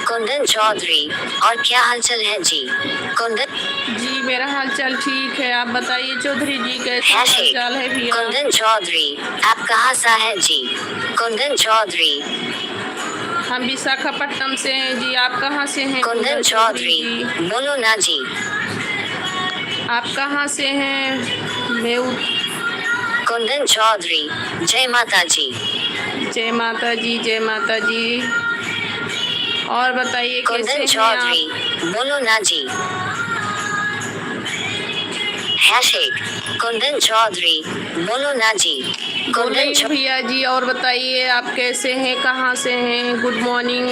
कुंदन चौधरी, और क्या हालचाल है जी? कुंदन जी मेरा हालचाल ठीक है, आप बताइए चौधरी जी कैसे हालचाल है भैया? कुंदन चौधरी, आप कहाँ सा है जी? कुंदन चौधरी, हम विशाखापट्टनम से हैं जी, आप कहाँ से हैं? कुंदन चौधरी, बोलो ना जी। आप कहाँ से हैं? मैं कुंदन चौधरी, जय माता जी। जय माता जी, जय माता जी। और बताइए कैसे कुंदन हैं चौधरी, आप? बोलो ना जी। हैशटैग कुंदन चौधरी, बोलो ना जी। बोलिए भैया जी, और बताइए आप कैसे हैं, कहाँ से हैं? Good morning.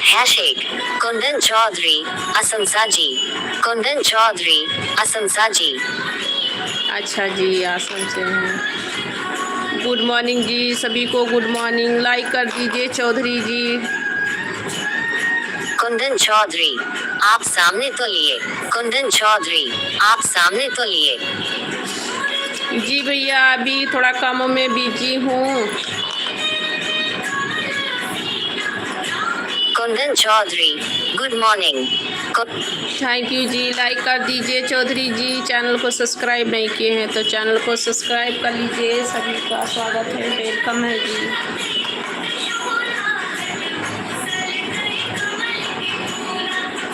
Hashtag Kundan Chaudhary, असमसा जी। कुंदन चौधरी, असमसा जी। अच्छा जी, आसम से हैं। गुड मॉर्निंग जी, सभी को गुड मॉर्निंग। लाइक कर दीजिए चौधरी जी। कुंदन चौधरी, आप सामने तो लिए। कुंदन चौधरी, आप सामने तो लिए। जी भैया, अभी थोड़ा कामों में बिजी हूँ। Kundan Chaudhary, good morning. Thank you जी, लाइक कर दीजिए चौधरी जी। चैनल को सब्सक्राइब नहीं किए हैं तो चैनल को सब्सक्राइब कर लीजिए। सभी का स्वागत है, वेलकम है जी।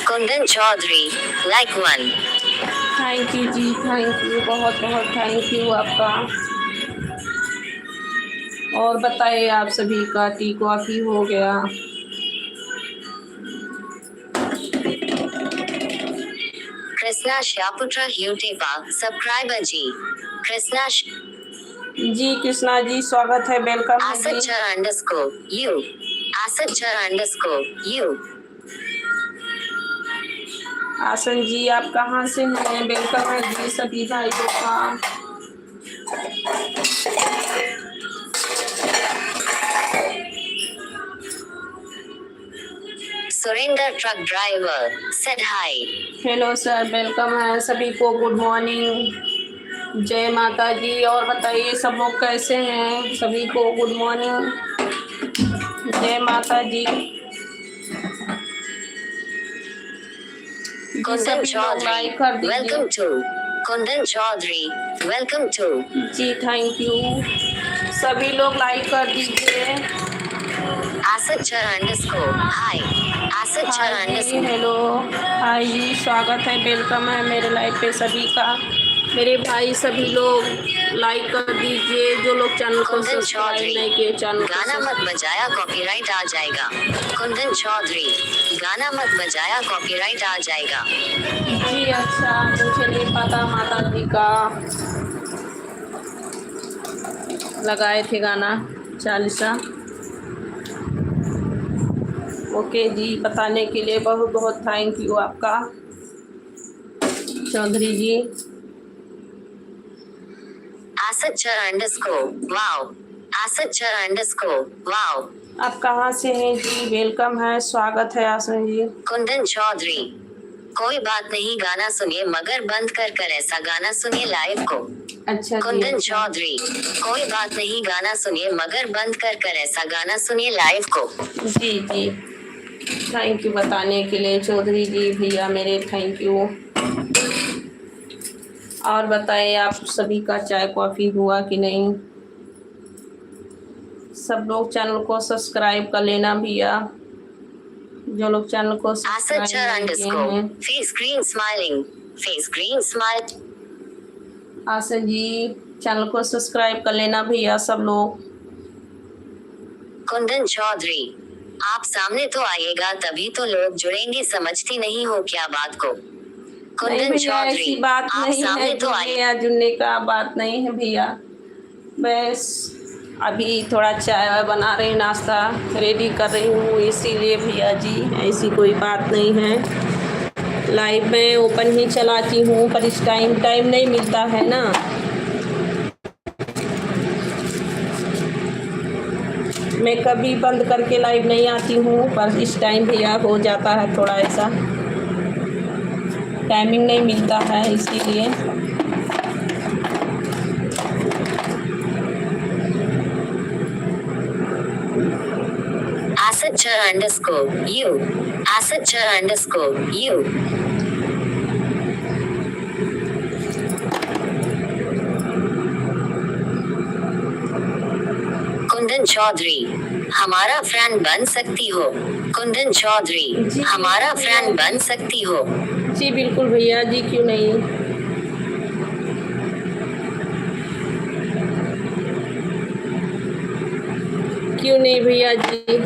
Kundan Chaudhary, like 1। Thank you जी, थैंक यू, बहुत बहुत थैंक यू आपका। और बताइए आप सभी का टी कॉफ़ी हो गया? कृष्णा श्यापुत्रा यूट्यूबा सब्सक्राइबर जी। कृष्णा जी कृष्णा जी, स्वागत है, वेलकम है जी। _you _you। आसन जी, आप कहाँ से हैं? वेलकम है जी सभी भाइयों का। Surinder truck driver said hi. Hello sir, welcome है सभी को, गुड मॉर्निंग, जय माता जी। और बताइए सब लोग कैसे हैं? सभी को गुड मॉर्निंग, जय माता जी। Kundan सभी लोग Chaudhary, लाइक कर दीजिए। welcome to. Kundan Chaudhary, welcome to. जी थैंक यू, सभी लोग लाइक कर दीजिए। Asachar underscore, hi. Asachar hi जी, underscore. हेलो, हाय जी, स्वागत है, वेलकम है मेरे लाइव पे सभी का। मेरे भाई सभी लोग लाइक कर दीजिए, जो लोग चैनल को कुंदन सब्सक्राइब चौधरी, नहीं किए चैनल को गाना मत बजाया कॉपीराइट आ जाएगा। कुंदन चौधरी, गाना मत बजाया कॉपीराइट आ जाएगा। जी अच्छा, मुझे नहीं पता, माता जी का लगाए थे गाना चालीसा। ओके जी, बताने के लिए बहुत बहुत थैंक यू आपका चौधरी जी। Asachar underscore, wow. Asachar underscore, wow. आप कहाँ से हैं जी? वेलकम है, स्वागत है आसन जी। कुंदन चौधरी, कोई बात नहीं, गाना सुनिए मगर बंद कर कर ऐसा गाना सुनिए लाइव को। अच्छा जी। कुंदन चौधरी, कोई बात नहीं, गाना सुनिए मगर बंद कर कर ऐसा गाना सुनिए लाइव को। जी जी, थैंक यू बताने के लिए चौधरी जी, भैया मेरे थैंक यू। और बताएं आप सभी का चाय कॉफ़ी हुआ कि नहीं? सब लोग चैनल को सब्सक्राइब कर लेना भैया, जो लोग चैनल को Asachar सब्सक्राइब नहीं किए underscore, हैं। face green smiling, face green smile. आसन जी, चैनल को सब्सक्राइब कर लेना भैया सब लोग। कुंदन चौधरी, आप सामने तो आइएगा तभी तो लोग जुड़ेंगे, समझती नहीं हो क्या बात को। नहीं कुंदन भैया, ऐसी चौधरी, बात आप नहीं सामने है, तो जुड़ने आइए। या जुड़ने का बात नहीं है भैया। बस अभी थोड़ा चाय बना रही, नाश्ता रेडी कर रही हूँ, इसीलिए भैया जी, ऐसी कोई बात नहीं है। लाइव में ओपन ही चलाती हूँ, पर इस टाइम नहीं मिलता है ना। मैं कभी बंद करके लाइव नहीं आती हूँ, पर इस टाइम भैया हो जाता है, थोड़ा ऐसा टाइमिंग नहीं मिलता है, इसीलिए। Asachar underscore, you. Asachar underscore, you. Kundan Chaudhary, हमारा फ्रेंड बन सकती हो। कुंदन चौधरी, हमारा फ्रेंड बन सकती हो। जी बिल्कुल भैया जी, क्यों नहीं। क्यों नहीं भैया जी।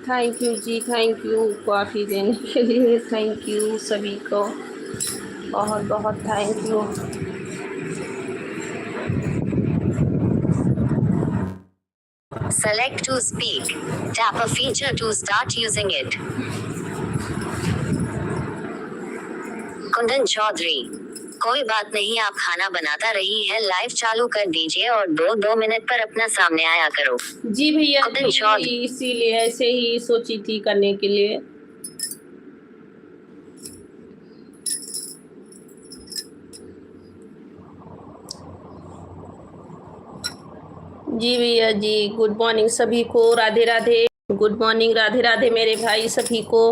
थैंक यू जी, थैंक यू कॉफ़ी देने के लिए, थैंक यू सभी को, बहुत बहुत thank you. Select to speak. Tap a feature to start using it. Kundan Chaudhary, कोई बात नहीं, आप खाना बनाता रही है, लाइव चालू कर दीजिए और 2-2 मिनट पर अपना सामने आया करो। जी भैया कुंदन चौधरी, इसीलिए ऐसे ही सोची थी करने के लिए। जी भैया जी, गुड मॉर्निंग सभी को, राधे राधे, गुड मॉर्निंग, राधे राधे मेरे भाई सभी को।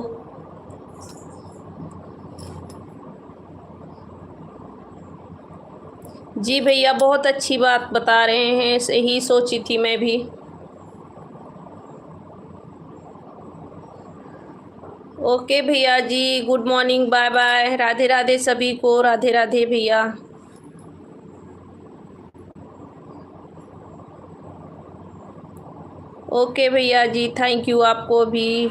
जी भैया, बहुत अच्छी बात बता रहे हैं, सही सोची थी मैं भी। ओके भैया जी, good morning, bye bye, Radhe Radhe सभी को, राधे राधे भैया। ओके भैया जी, थैंक यू आपको भी।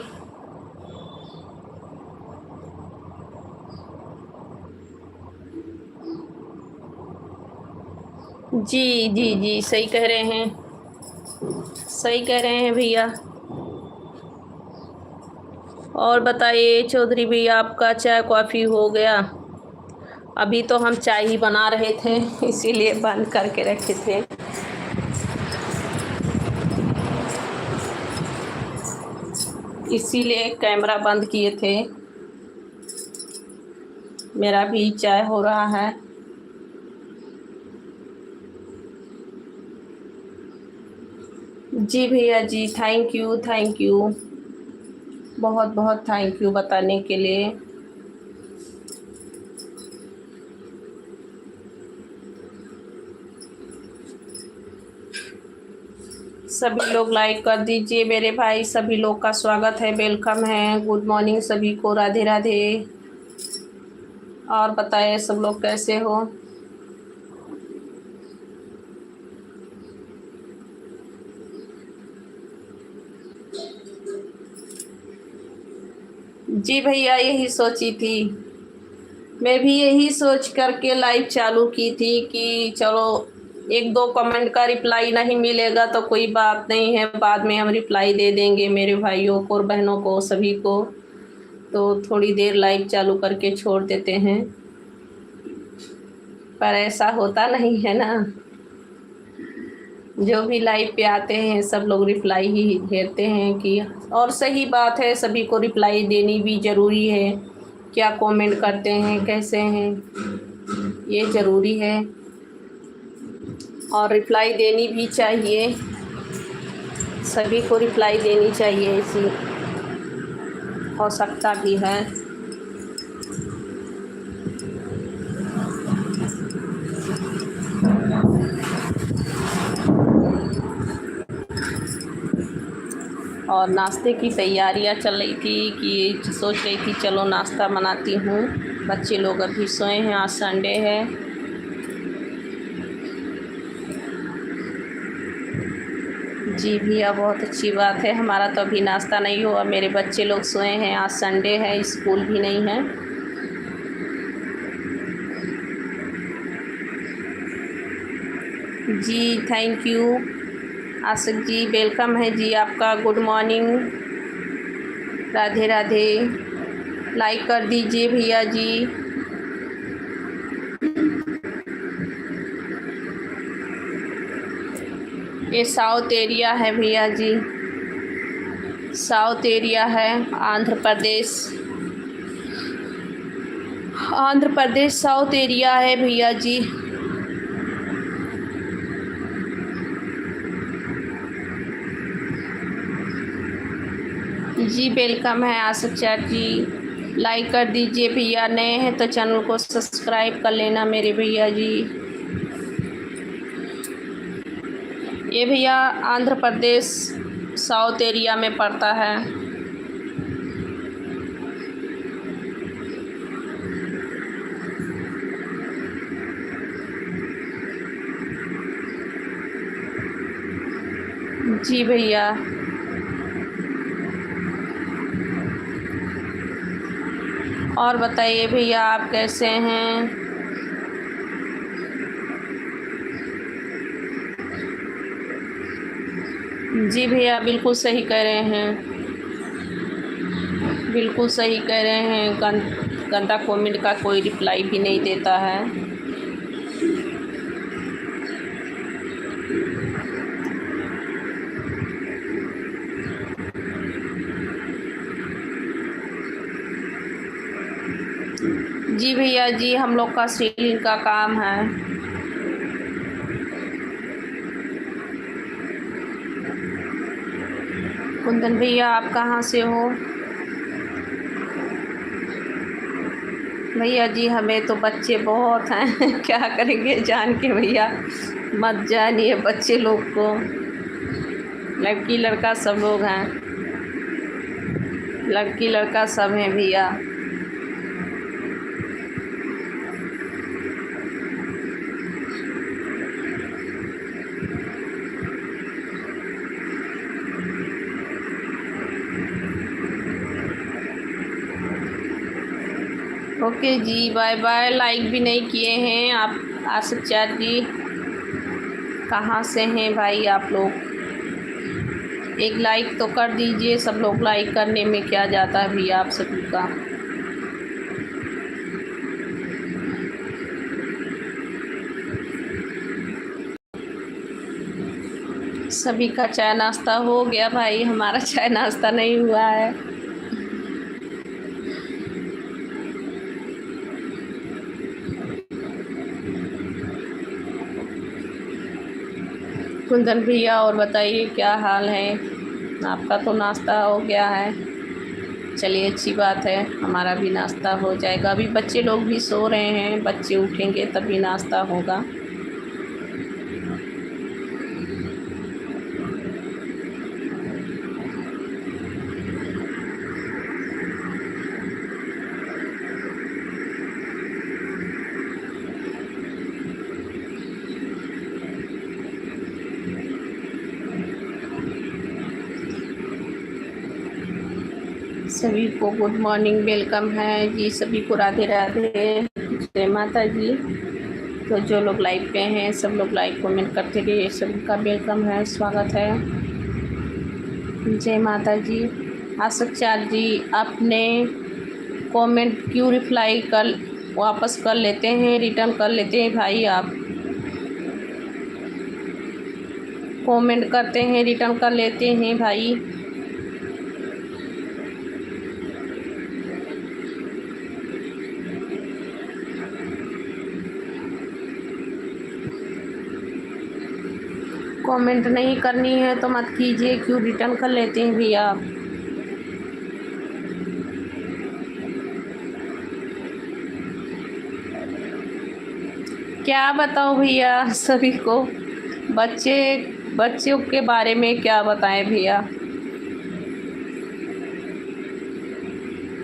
जी जी जी, सही कह रहे हैं, सही कह रहे हैं भैया। और बताइए चौधरी भैया, आपका चाय कॉफ़ी हो गया? अभी तो हम चाय ही बना रहे थे, इसीलिए बंद करके रखे थे। इसीलिए कैमरा बंद किए थे। मेरा भी चाय हो रहा है। जी भैया जी, थैंक यू, थैंक यू, बहुत बहुत थैंक यू बताने के लिए। सभी लोग लाइक कर दीजिए मेरे भाई। सभी लोग का स्वागत है, वेलकम है, गुड मॉर्निंग सभी को, राधे राधे। और बताएं सब लोग कैसे हो। जी भैया, यही सोची थी, मैं भी यही सोच करके लाइव चालू की थी कि चलो एक दो कमेंट का रिप्लाई नहीं मिलेगा तो कोई बात नहीं है, बाद में हम रिप्लाई दे देंगे मेरे भाइयों को और बहनों को, सभी को। तो थोड़ी देर लाइव चालू करके छोड़ देते हैं, पर ऐसा होता नहीं है ना। जो भी लाइव पे आते हैं सब लोग रिप्लाई ही देते हैं कि, और सही बात है, सभी को रिप्लाई देनी भी ज़रूरी है। क्या कमेंट करते हैं, कैसे हैं, ये ज़रूरी है और रिप्लाई देनी भी चाहिए। सभी को रिप्लाई देनी चाहिए, ऐसी आवश्यकता भी है। और नाश्ते की तैयारियां चल रही थी कि सोच रही थी चलो नाश्ता बनाती हूँ। बच्चे लोग अभी सोए हैं, आज संडे है। जी भैया, बहुत अच्छी बात है। हमारा तो अभी नाश्ता नहीं हुआ, मेरे बच्चे लोग सोए हैं, आज संडे है, स्कूल भी नहीं है। जी thank you Ashiq ji, welcome है जी आपका, good morning, Radhe Radhe. Like कर दीजिए भैया जी। ये साउथ एरिया है भैया जी, साउथ एरिया है, आंध्र प्रदेश, आंध्र प्रदेश साउथ एरिया है भैया जी। जी वेलकम है आशिक चार जी, लाइक कर दीजिए भैया, नए हैं तो चैनल को सब्सक्राइब कर लेना मेरे भैया जी। ये भैया आंध्र प्रदेश साउथ एरिया में पड़ता है। जी भैया, और बताइए भैया आप कैसे हैं। जी भैया, बिल्कुल सही कह रहे हैं, बिल्कुल सही कह रहे हैं। गंदा कमेंट का कोई रिप्लाई भी नहीं देता है। जी भैया जी, हम लोग का सीलिंग का काम है। कुंदन भैया, आप कहाँ से हो। भैया जी, हमें तो बच्चे बहुत हैं क्या करेंगे जान के भैया, मत जानिए बच्चे लोग को, लड़की लड़का सब लोग हैं, लड़की लड़का सब हैं भैया। ओके जी, बाय बाय। लाइक भी नहीं किए हैं आप आशिक चार जी, कहाँ से हैं भाई आप लोग। एक लाइक तो कर दीजिए, सब लोग लाइक करने में क्या जाता है भैया आप सभी का। सभी का चाय नाश्ता हो गया भाई, हमारा चाय नाश्ता नहीं हुआ है। कुंदन भैया और बताइए क्या हाल है? आपका तो नाश्ता हो गया है, चलिए अच्छी बात है, हमारा भी नाश्ता हो जाएगा। अभी बच्चे लोग भी सो रहे हैं, बच्चे उठेंगे तभी नाश्ता होगा। सभी को गुड मॉर्निंग, वेलकम है जी, सभी को राधे राधे, जय माता जी। तो जो लोग लाइव पे हैं सब लोग लाइक कमेंट करते रहिए, सभी का वेलकम है, स्वागत है, जय माता जी। आशक चार जी, आपने कमेंट क्यों रिप्लाई कर वापस कर लेते हैं, रिटर्न कर लेते हैं भाई? आप कमेंट करते हैं रिटर्न कर लेते हैं भाई। कमेंट नहीं करनी है तो मत कीजिए, क्यों रिटर्न कर लेते हैं भैया आप? क्या बताओ भैया सभी को, बच्चों के बारे में क्या बताएं भैया?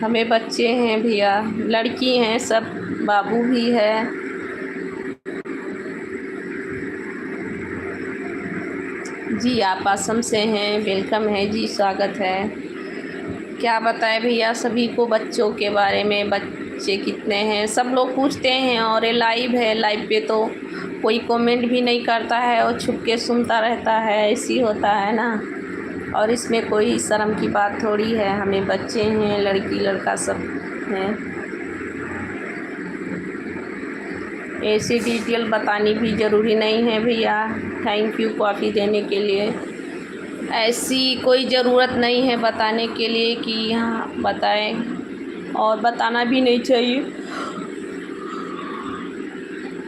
हमें बच्चे हैं भैया, लड़की हैं सब, बाबू भी है। जी आप असम से हैं, वेलकम है जी, स्वागत है। क्या बताएं भैया सभी को बच्चों के बारे में, बच्चे कितने हैं सब लोग पूछते हैं, और ये लाइव है, लाइव पे तो कोई कमेंट भी नहीं करता है और छुप के सुनता रहता है, ऐसी होता है ना। और इसमें कोई शर्म की बात थोड़ी है, हमें बच्चे हैं, लड़की लड़का सब हैं। ऐसी डिटेल बतानी भी ज़रूरी नहीं है भैया, थैंक यू कॉफ़ी देने के लिए। ऐसी कोई ज़रूरत नहीं है बताने के लिए कि यहाँ बताएं, और बताना भी नहीं चाहिए।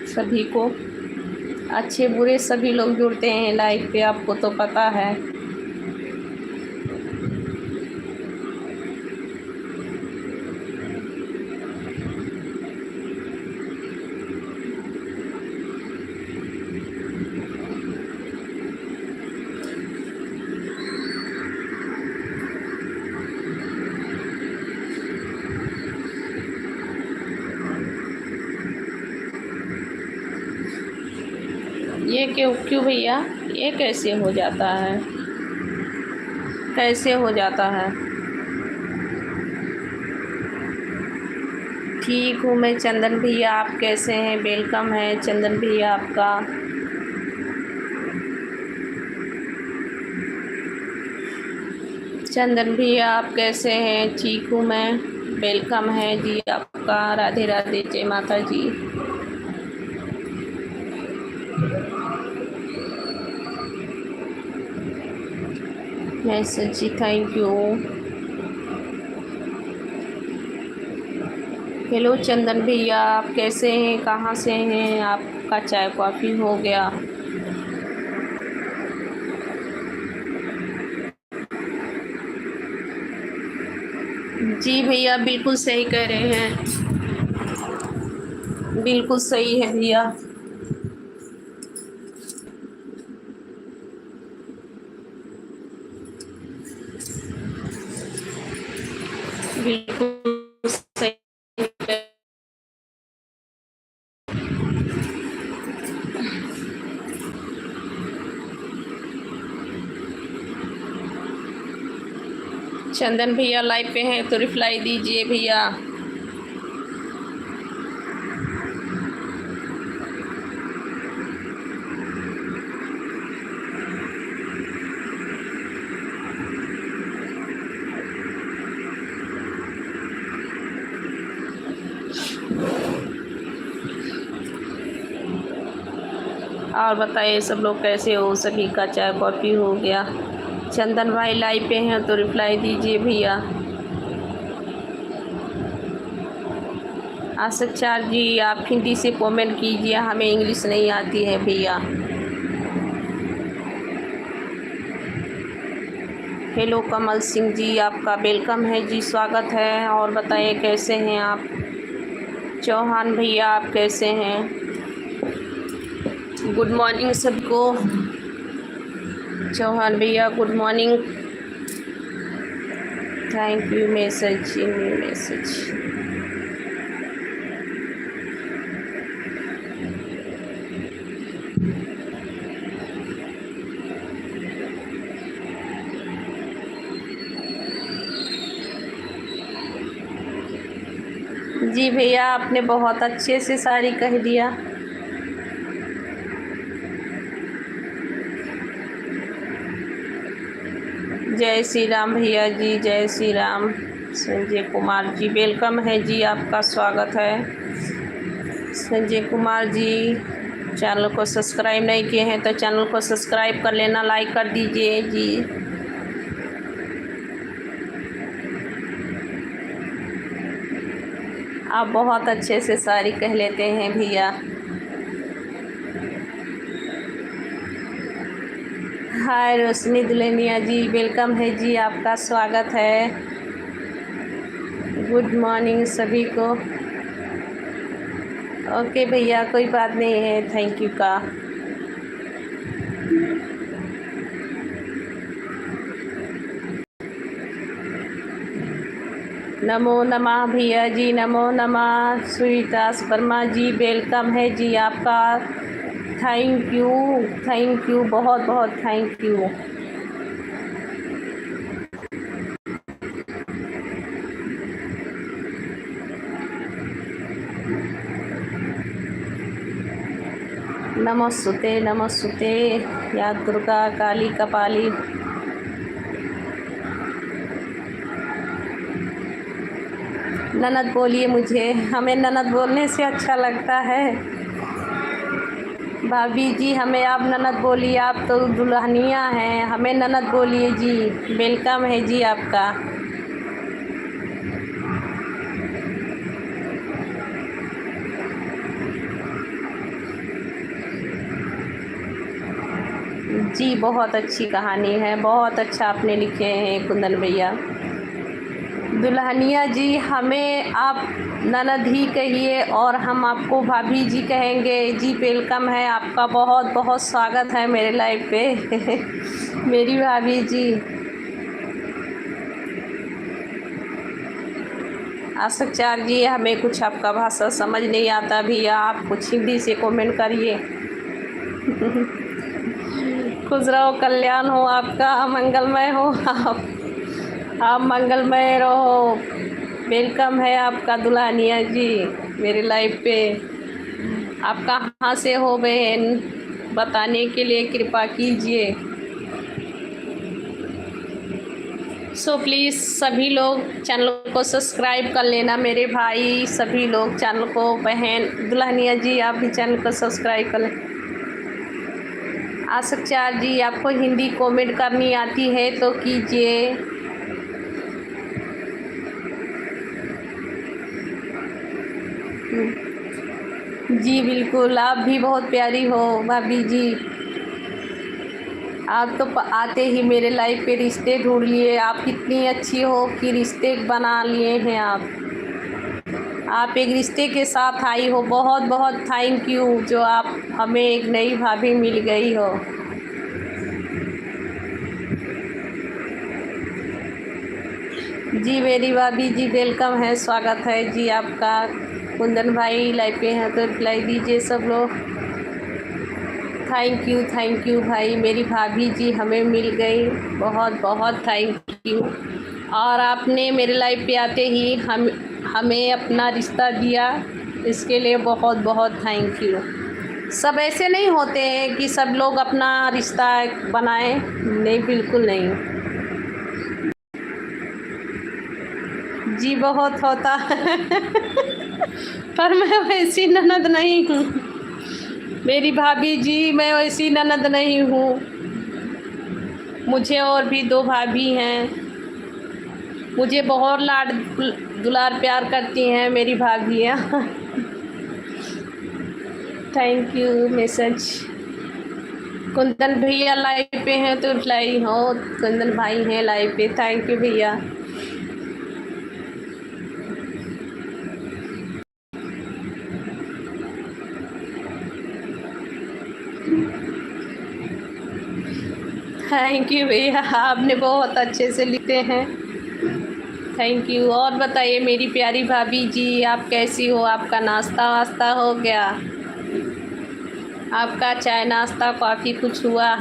सभी को अच्छे बुरे सभी लोग जुड़ते हैं लाइव पे, आपको तो पता है। ये क्यों भैया, ये कैसे हो जाता है, कैसे हो जाता है? ठीक हूँ मैं चंदन भैया, आप कैसे हैं? वेलकम है चंदन भैया आपका। चंदन भैया आप कैसे हैं? ठीक हूँ मैं, वेलकम है जी आपका, राधे राधे, जय माता जी। मैसेज जी, थैंक यू। हेलो चंदन भैया आप कैसे हैं, कहाँ से हैं? आपका चाय कॉफ़ी हो गया? जी भैया बिल्कुल सही कह रहे हैं, बिल्कुल सही है भैया। बिल्कुल सही। चंदन भैया लाइव पे हैं तो रिप्लाई दीजिए भैया। और बताइए सब लोग कैसे हो, सभी का चाय कॉफ़ी हो गया। चंदन भाई लाइव पे हैं तो रिप्लाई दीजिए भैया। आशा चार जी आप हिंदी से कमेंट कीजिए, हमें इंग्लिश नहीं आती है भैया। हेलो कमल सिंह जी, आपका वेलकम है जी, स्वागत है। और बताइए कैसे हैं आप। चौहान भैया आप कैसे हैं। गुड मॉर्निंग सबको। चौहान भैया good morning. Thank you message, new message. जी भैया आपने बहुत अच्छे से सारी कह दिया। जय श्री राम भैया जी, जय श्री राम। संजय कुमार जी वेलकम है जी, आपका स्वागत है। संजय कुमार जी चैनल को सब्सक्राइब नहीं किए हैं तो चैनल को सब्सक्राइब कर लेना, लाइक कर दीजिए जी। आप बहुत अच्छे से सारी कह लेते हैं भैया। हाय रोशनी दुल्हनिया जी वेलकम है जी, आपका स्वागत है। गुड मॉर्निंग सभी को। ओके भैया कोई बात नहीं है, थैंक यू का। नमो नमः भैया जी, नमो नमः। सुवितास वर्मा जी वेलकम है जी, आपका थैंक यू, बहुत बहुत थैंक यू। नमस्ते नमस्ते या दुर्गा काली कपाली। ननद बोलिए मुझे, हमें ननद बोलने से अच्छा लगता है। भाभी जी हमें आप ननद बोलिए, आप तो दुल्हनिया हैं, हमें ननद बोलिए जी। वेलकम है जी आपका। जी बहुत अच्छी कहानी है, बहुत अच्छा आपने लिखे हैं कुंदन भैया। दुल्हनिया जी हमें आप ननद ही कहिए और हम आपको भाभी जी कहेंगे जी। वेलकम है आपका, बहुत बहुत स्वागत है मेरे लाइव पे मेरी भाभी जी। आशा चार जी हमें कुछ आपका भाषा समझ नहीं आता भैया, आप कुछ हिंदी से कमेंट करिए खुश रहो, कल्याण हो आपका, मंगलमय हो आप मंगलमय रहो। वेलकम है आपका दुल्हनिया जी मेरे लाइव पे। आप कहाँ से हो बहन, बताने के लिए कृपा कीजिए। सो प्लीज़ सभी लोग चैनल को सब्सक्राइब कर लेना मेरे भाई, सभी लोग चैनल को। बहन दुल्हनिया जी आप भी चैनल को सब्सक्राइब कर लें। आशा चार जी आपको हिंदी कमेंट करनी आती है तो कीजिए। जी बिल्कुल, आप भी बहुत प्यारी हो भाभी जी। आप तो आते ही मेरे लाइफ पे रिश्ते ढूंढ लिए, आप कितनी अच्छी हो कि रिश्ते बना लिए हैं आप एक रिश्ते के साथ आई हो। बहुत बहुत थैंक यू जो आप हमें एक नई भाभी मिल गई हो। जी मेरी भाभी जी वेलकम है, स्वागत है जी आपका। कुंदन भाई लाइव पे हैं तो रिप्लाई दीजिए सब लोग। थैंक यू भाई, मेरी भाभी जी हमें मिल गई, बहुत बहुत थैंक यू। और आपने मेरे लाइव पे आते ही हमें अपना रिश्ता दिया, इसके लिए बहुत बहुत थैंक यू। सब ऐसे नहीं होते हैं कि सब लोग अपना रिश्ता बनाएं, नहीं बिल्कुल नहीं जी, बहुत होता है पर मैं वैसी ननद नहीं हूँ। मेरी भाभी जी, मैं वैसी ननद नहीं हूँ। मुझे और भी 2 भाभी हैं। मुझे बहुत लाड दुलार प्यार करती हैं मेरी भाभियाँ। Thank you message. कुंदन भैया लाइव पे हैं तो लाई हो। कुंदन भाई हैं लाइव पे, थैंक यू भैया। थैंक यू भैया, आपने बहुत अच्छे से लिखे हैं, थैंक यू। और बताइए मेरी प्यारी भाभी जी, आप कैसी हो? आपका नाश्ता वास्ता हो गया? आपका चाय नाश्ता कॉफ़ी कुछ हुआ?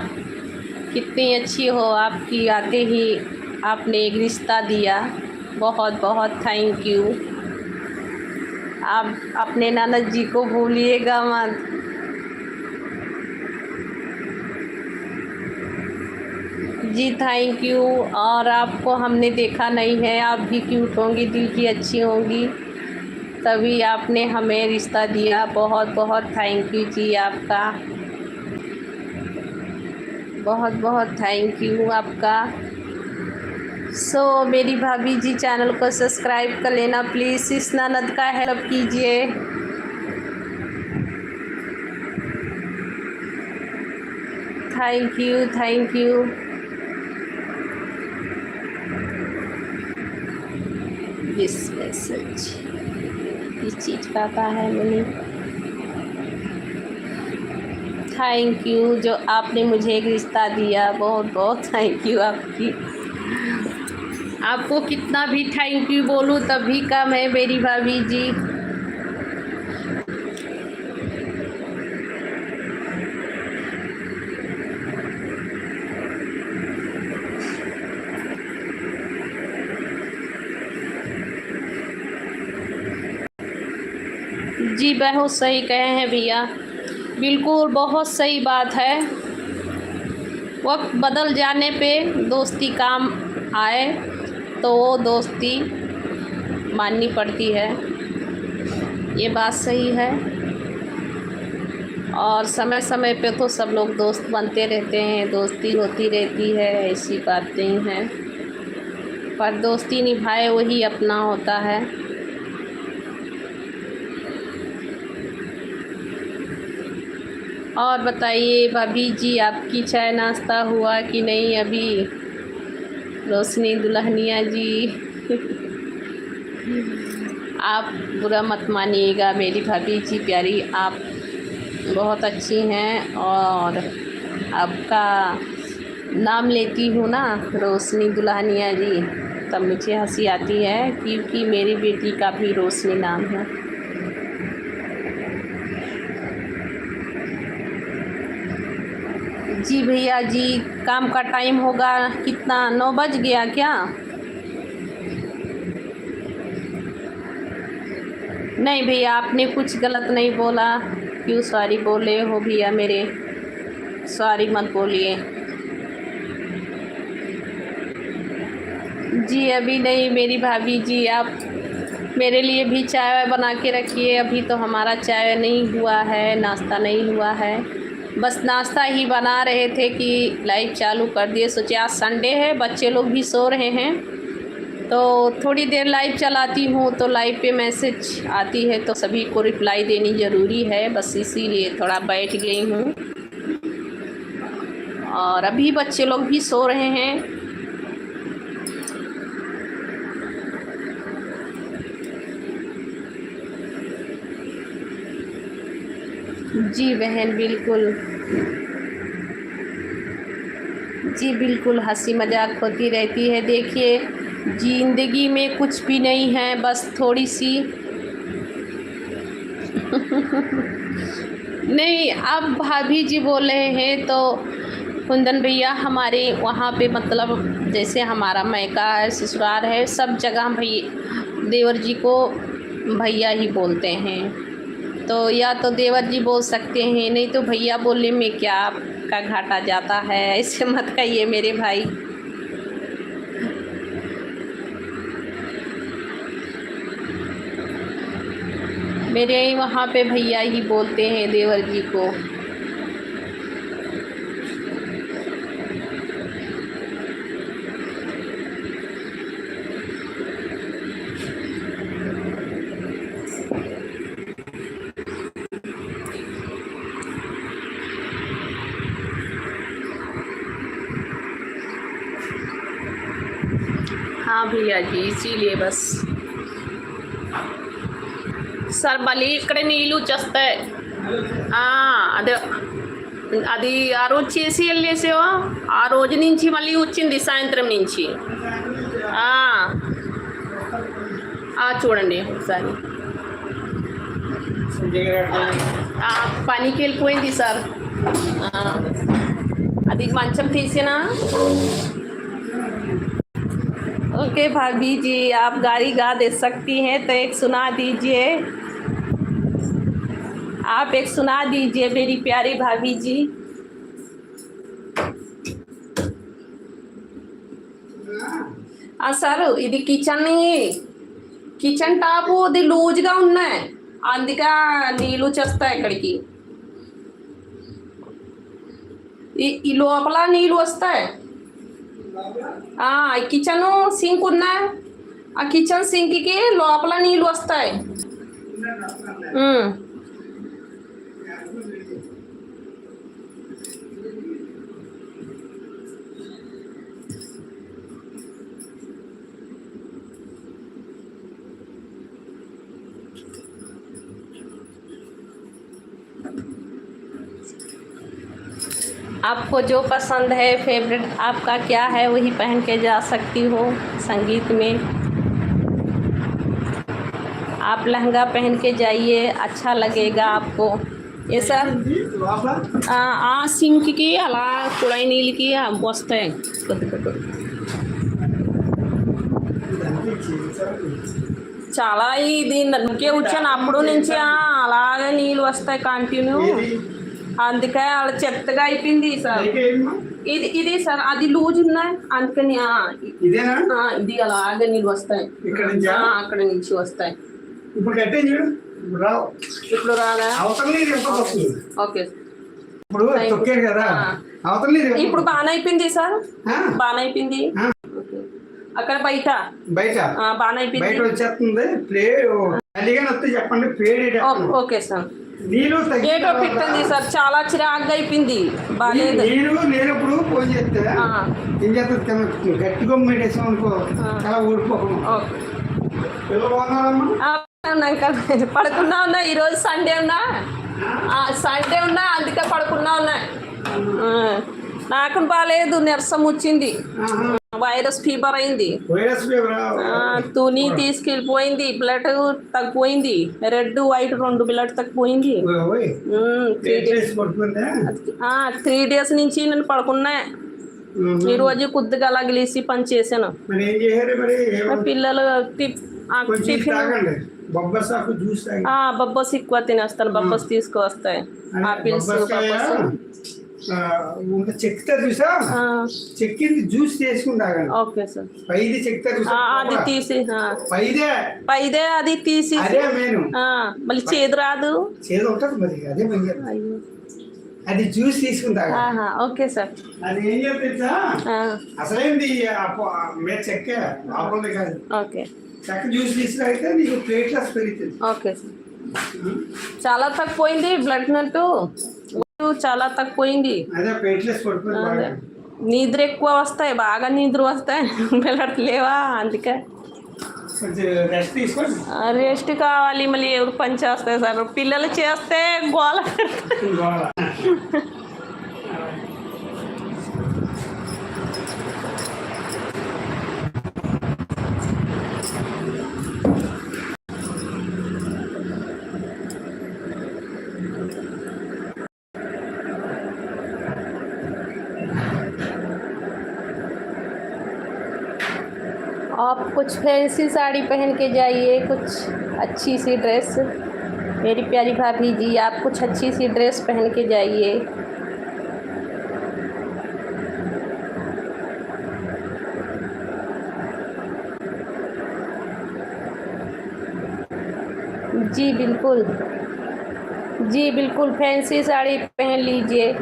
कितनी अच्छी हो आपकी, आते ही आपने एक रिश्ता दिया, बहुत बहुत थैंक यू। आप अपने ननद जी को भूलिएगा मत। जी थैंक यू। और आपको हमने देखा नहीं है, आप भी क्यूट होंगी, दिल की अच्छी होंगी, तभी आपने हमें रिश्ता दिया। बहुत बहुत थैंक यू जी आपका, बहुत बहुत थैंक यू आपका। मेरी भाभी जी चैनल को सब्सक्राइब कर लेना प्लीज़, इस ननद का हेल्प कीजिए। Thank you thank you. This message किस चीज़ का आता है मैंने? थैंक यू, जो आपने मुझे एक रिश्ता दिया, बहुत बहुत थैंक यू आपकी। आपको कितना भी थैंक यू बोलूँ तभी कम है मेरी भाभी जी। जी बहुत सही कहे हैं भैया, बिल्कुल बहुत सही बात है। वक्त बदल जाने पे दोस्ती काम आए तो वो दोस्ती माननी पड़ती है, ये बात सही है। और समय समय पे तो सब लोग दोस्त बनते रहते हैं, दोस्ती होती रहती है, ऐसी बात नहीं है, पर दोस्ती निभाए वही अपना होता है। और बताइए भाभी जी, आपकी चाय नाश्ता हुआ कि नहीं अभी? रोशनी दुल्हनिया जी, आप बुरा मत मानिएगा मेरी भाभी जी प्यारी, आप बहुत अच्छी हैं। और आपका नाम लेती हूँ ना रोशनी दुल्हनिया जी, तब मुझे हंसी आती है, क्योंकि मेरी बेटी का भी रोशनी नाम है। जी भैया जी, काम का टाइम होगा कितना, 9 बज गया क्या? नहीं भैया, आपने कुछ गलत नहीं बोला, क्यों सॉरी बोले हो भैया मेरे? सॉरी मत बोलिए जी, अभी नहीं मेरी भाभी जी, आप मेरे लिए भी चाय बना के रखिए। अभी तो हमारा चाय नहीं हुआ है, नाश्ता नहीं हुआ है, बस नाश्ता ही बना रहे थे कि लाइव चालू कर दिए। सोचे आज संडे है, बच्चे लोग भी सो रहे हैं, तो थोड़ी देर लाइव चलाती हूँ, तो लाइव पे मैसेज आती है तो सभी को रिप्लाई देनी ज़रूरी है, बस इसीलिए थोड़ा बैठ गई हूँ। और अभी बच्चे लोग भी सो रहे हैं। जी बहन बिल्कुल, जी बिल्कुल, हंसी मजाक होती रहती है। देखिए ज़िंदगी में कुछ भी नहीं है, बस थोड़ी सी नहीं, अब भाभी जी बोल रहे हैं तो कुंदन भैया हमारे वहाँ पे, मतलब जैसे हमारा मैका है, ससुराल है, सब जगह भैया देवर जी को भैया ही बोलते हैं। तो या तो देवर जी बोल सकते हैं, नहीं तो भैया बोलने में क्या आपका घाटा जाता है, ऐसे मत कहिए मेरे भाई। मेरे वहाँ पे भैया ही बोलते हैं देवर जी को। हाँ भैया जी इसीलिए बस సార్ మళ్ళీ ఇక్కడ నీళ్ళు వచ్చేస్తాయి అదే అది ఆ రోజు చేసి వెళ్ళేసేవా ఆ రోజు నుంచి మళ్ళీ వచ్చింది సాయంత్రం నుంచి ఆ, చూడండి ఒకసారి పనికి వెళ్ళిపోయింది సార్ అది మంచం తీసినా ओके भाभी जी आप गाड़ी गा दे सकती हैं तो एक सुना दीजिए आप एक सुना दीजिए मेरी प्यारी भाभी जी సార్ ఇది కిచెన్ టాప్ ఇది లూజ్గా ఉన్నాయి అందుకే నీళ్ళు వచ్చేస్తాయి ఇక్కడికి ఈ లోపల నీళ్ళు వస్తాయి కిచెన్ సింక్ ఉన్నాయి ఆ కిచెన్ సింక్కి లోపల నీళ్ళు వస్తాయి आपको जो पसंद है फेवरेट आपका क्या है वही पहन के जा सकती हो संगीत में आप लहंगा पहन के जाइए अच्छा लगेगा आपको ये सर సింక్ కి అలా కుళాయి నీళ్ళకి వస్తాయి కొద్ది కొద్ది చాలా ఇది నన్నుకే వచ్చాను అప్పుడు నుంచి అలాగే నీళ్ళు వస్తాయి కంటిన్యూ అందుకే అలా చెత్తగా అయిపోయింది సార్ ఇది సార్ అది లూజ్ ఉన్నాయి అందుకని ఇది అలాగే నీళ్ళు వస్తాయి అక్కడ నుంచి వస్తాయి ఇప్పుడు రాదా ఓకే ఇప్పుడు బాగా అయిపోయింది సార్ బాగా అయిపోయింది అక్కడ బయట బాగా అయిపోయింది చెప్పండి ఓకే సార్ ఏటో పెట్టండి సార్ చాలా చిరాగ్గా అయిపోయింది బాగాలేదు నేను లేనప్పుడు ఫోన్ చేస్తే ఏం చేస్తుంది గట్టిగా మెడేసాం అనుకో చాలా ఊడిపోకుండా పడుకున్నా ఉన్నా ఈరోజు సండే ఉన్నా అందుకే పడుకున్నా ఉన్నా నాకు బాగాలేదు నీరసం వచ్చింది వైరస్ ఫీవర్ అయింది తుని తీసుకెళ్ళిపోయింది బ్లడ్ తగ్గిపోయింది రెడ్ వైట్ 2 బ్లడ్ తగ్గిపోయింది 3 days నుంచి నేను పడుకున్నా ఈ రోజు కొద్దిగా అలా లేసి పని చేశాను పిల్లలు బొబ్బస్ ఎక్కువ తినేస్తాను బొబ్బస్ తీసుకువస్తాయి ఆపిల్స్ చెక్తా చూసా చెక్కింది జ్యూస్ చేసుకుంటా ఓకే సార్ పైది చెక్తా చూసా అది తీసి పైదే అది తీసి అదే మెయిన్ మళ్ళీ చేదు రాదు చేదు ఉంటుంది మరి అదే అది జ్యూస్ తీసుకుంటా ఓకే సార్ అది ఏం చెప్తా అసలేంది చెక్క లోపలది కాదు ఓకే చెక్క జ్యూస్ తీసుకురాయితే నీకు ప్లేట్లెస్ పెరుగుతుంది ఓకే సార్ చాలా తక్కువైంది బ్లడ్ నట్టు చాలా తక్కువైంది అదే ప్లేట్లెస్ పడుతుంది నిద్ర ఎక్కువ వస్తాయి బాగా నిద్ర వస్తాయి బ్లడ్ లేవా అందుకే రెస్ట్ కావాలి మళ్ళీ ఎవరు పని చేస్తాయి సార్ పిల్లలు చేస్తే గోల आप कुछ फैंसी साड़ी पहन के जाइए कुछ अच्छी सी ड्रेस मेरी प्यारी भाभी जी आप कुछ अच्छी सी ड्रेस पहन के जाइए जी बिल्कुल फैंसी साड़ी पहन लीजिए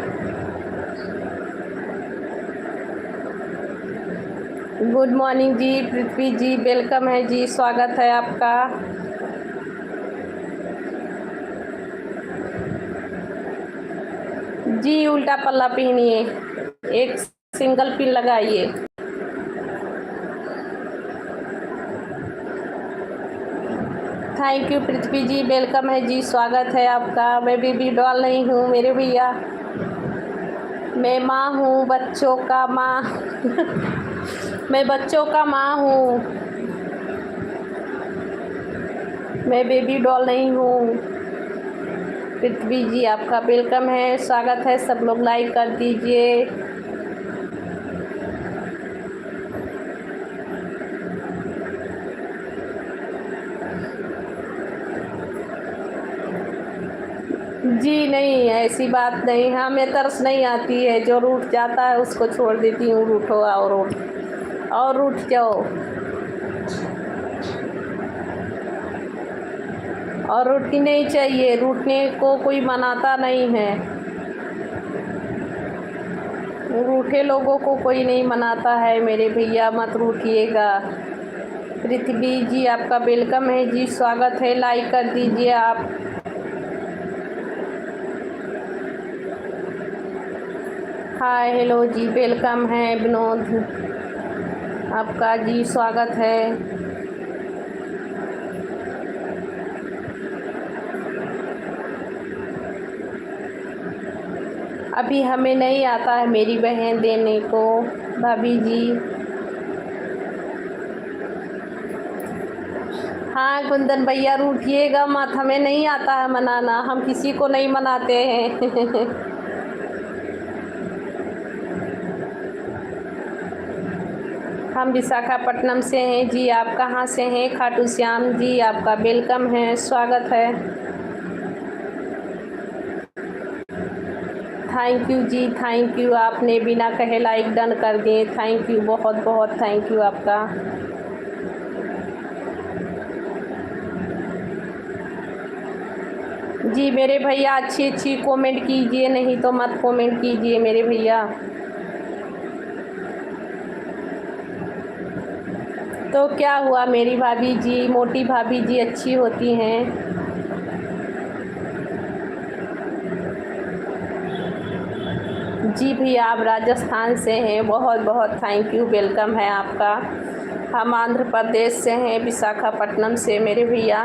गुड मॉर्निंग जी पृथ्वी जी वेलकम है जी स्वागत है आपका जी उल्टा पल्ला पहनिए एक सिंगल पिन लगाइए thank you Prithvi ji, welcome है जी, स्वागत है आपका। मैं बेबी डॉल नहीं हूँ मेरे भैया, मैं माँ हूँ, बच्चों का माँ मैं बच्चों का माँ हूँ, मैं बेबी डॉल नहीं हूँ। पृथ्वी जी आपका वेलकम है, स्वागत है। सब लोग लाइक कर दीजिए। जी नहीं, ऐसी बात नहीं, हमें तरस नहीं आती है। जो रूठ जाता है उसको छोड़ देती हूँ, रूठो और रूठ जाओ और रूठनी नहीं चाहिए, रूठने को कोई मनाता नहीं है, रूठे लोगों को कोई नहीं मनाता है मेरे भैया, मत रूठिएगा। पृथ्वी जी आपका वेलकम है जी, स्वागत है। लाइक कर दीजिए आप। हाय हेलो जी, वेलकम है। विनोद आपका जी स्वागत है। अभी हमें नहीं आता है मेरी बहन देने को, भाभी जी। हाँ कुंदन भैया, रूठिएगा मत, हमें नहीं आता है मनाना, हम किसी को नहीं मनाते हैं हम विशाखापट्टनम से हैं जी, आप कहाँ से हैं? खाटू श्याम जी आपका वेलकम है, स्वागत है। थैंक यू जी, थैंक यू, आपने बिना कहे लाइक डन कर दिए, थैंक यू, बहुत बहुत थैंक यू आपका। जी मेरे भैया अच्छी अच्छी कमेंट कीजिए, नहीं तो मत कमेंट कीजिए मेरे भैया। तो क्या हुआ मेरी भाभी जी, मोटी भाभी जी अच्छी होती हैं। जी भैया आप राजस्थान से हैं, बहुत बहुत थैंक यू, वेलकम है आपका। हम आंध्र प्रदेश से हैं, विशाखापट्टनम से मेरे भैया।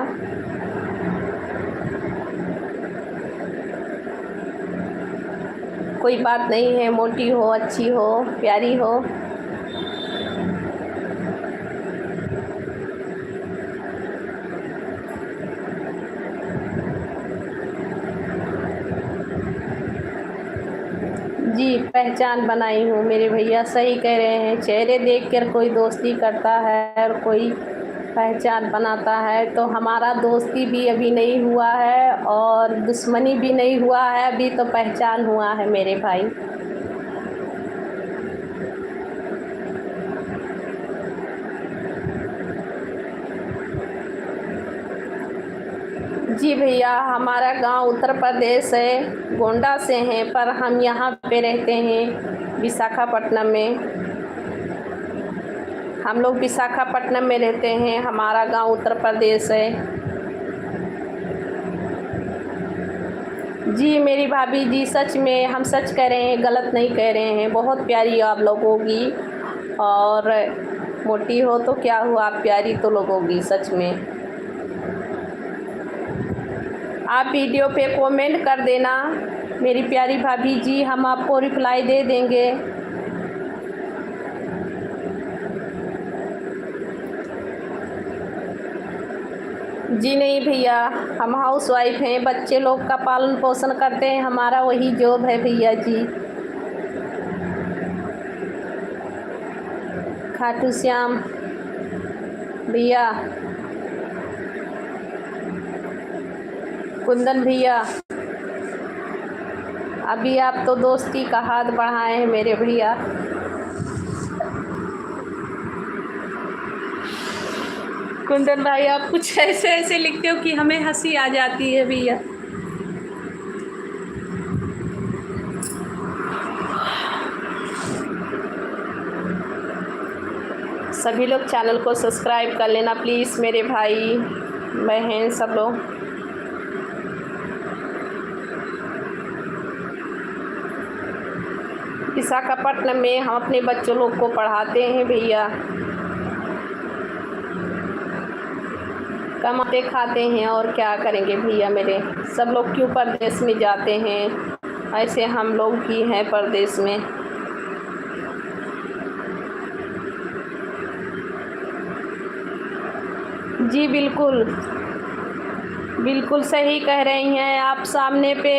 कोई बात नहीं है, मोटी हो, अच्छी हो, प्यारी हो। जी पहचान बनाई हूँ मेरे भैया, सही कह रहे हैं। चेहरे देखकर कोई दोस्ती करता है और कोई पहचान बनाता है, तो हमारा दोस्ती भी अभी नहीं हुआ है और दुश्मनी भी नहीं हुआ है, अभी तो पहचान हुआ है मेरे भाई। जी भैया हमारा गांव उत्तर प्रदेश है, गोंडा से हैं, पर हम यहाँ पे रहते हैं विशाखापट्टनम में। हम लोग विशाखापट्टनम में रहते हैं, हमारा गांव उत्तर प्रदेश है। जी मेरी भाभी जी, सच में हम सच कह रहे हैं, गलत नहीं कह रहे हैं। बहुत प्यारी आप लोगों की, और मोटी हो तो क्या हुआ, आप प्यारी तो लोगोगी सच में। आप वीडियो पे कमेंट कर देना मेरी प्यारी भाभी जी, हम आपको रिप्लाई दे देंगे। जी नहीं भैया, हम हाउस वाइफ हैं, बच्चे लोग का पालन पोषण करते हैं, हमारा वही जॉब है भैया जी। खाटू श्याम भैया, कुंदन भैया, अभी आप तो दोस्ती का हाथ बढ़ाए हैं मेरे भैया। कुंदन भाई आप कुछ ऐसे ऐसे लिखते हो कि हमें हंसी आ जाती है भैया। सभी लोग चैनल को सब्सक्राइब कर लेना प्लीज़, मेरे भाई बहन सब लोग। विशाखापट्टनम में हम अपने बच्चों लोग को पढ़ाते हैं भैया। कमाते खाते हैं और क्या करेंगे भैया मेरे। सब लोग क्यों परदेश में जाते हैं, ऐसे हम लोग भी हैं परदेश में। जी बिल्कुल बिल्कुल सही कह रही हैं आप। सामने पे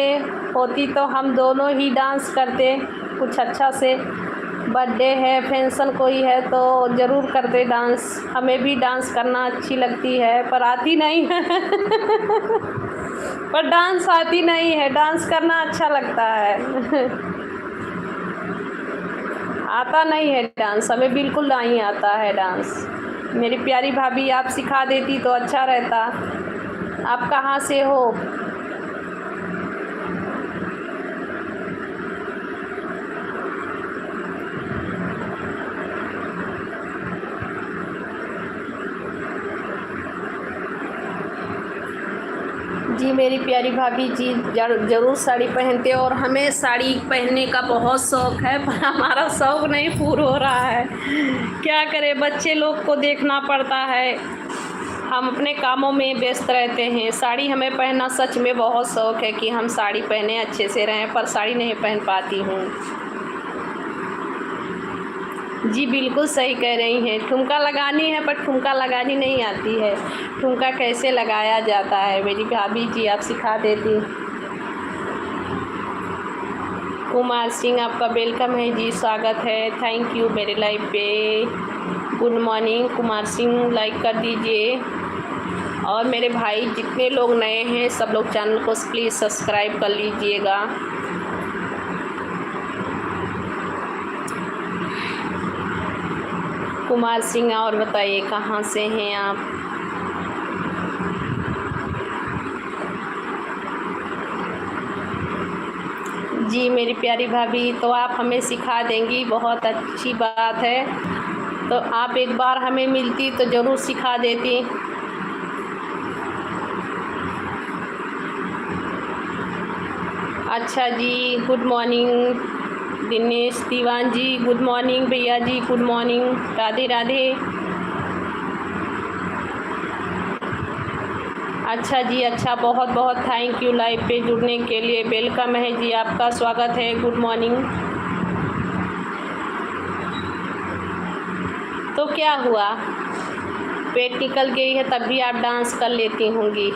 होती तो हम दोनों ही डांस करते कुछ अच्छा से। बर्थडे है, फंक्शन कोई है तो ज़रूर करते डांस। हमें भी डांस करना अच्छी लगती है पर आती नहीं है पर डांस आती नहीं है। डांस करना अच्छा लगता है आता नहीं है डांस, हमें बिल्कुल नहीं आता है डांस। मेरी प्यारी भाभी आप सिखा देती तो अच्छा रहता। आप कहाँ से हो? जी मेरी प्यारी भाभी जी ज़रूर साड़ी पहनते और हमें साड़ी पहनने का बहुत शौक़ है पर हमारा शौक़ नहीं पूरा हो रहा है। क्या करें, बच्चे लोग को देखना पड़ता है, हम अपने कामों में व्यस्त रहते हैं। साड़ी हमें पहनना सच में बहुत शौक़ है कि हम साड़ी पहने अच्छे से रहें, पर साड़ी नहीं पहन पाती हूँ। जी बिल्कुल सही कह रही हैं। ठुमका लगानी है पर ठुमका लगानी नहीं आती है। ठुमका कैसे लगाया जाता है मेरी भाभी जी आप सिखा देती। कुमार सिंह आपका वेलकम है जी, स्वागत है, थैंक यू मेरे लाइव पे। Good morning Kumar Singh, like कर दीजिए। और मेरे भाई जितने लोग नए हैं सब लोग चैनल को प्लीज़ सब्सक्राइब कर लीजिएगा। कुमार सिंह और बताइए कहाँ से हैं आप? जी मेरी प्यारी भाभी तो आप हमें सिखा देंगी, बहुत अच्छी बात है। तो आप एक बार हमें मिलती तो ज़रूर सिखा देती। अच्छा जी, गुड मॉर्निंग दिनेश दीवान जी, गुड मॉर्निंग भैया जी, गुड मॉर्निंग, राधे राधे। अच्छा जी अच्छा, बहुत बहुत थैंक यू लाइव पे जुड़ने के लिए। वेलकम है जी, आपका स्वागत है, गुड मॉर्निंग। तो क्या हुआ, पेट निकल गई है तब भी आप डांस कर लेती होंगी।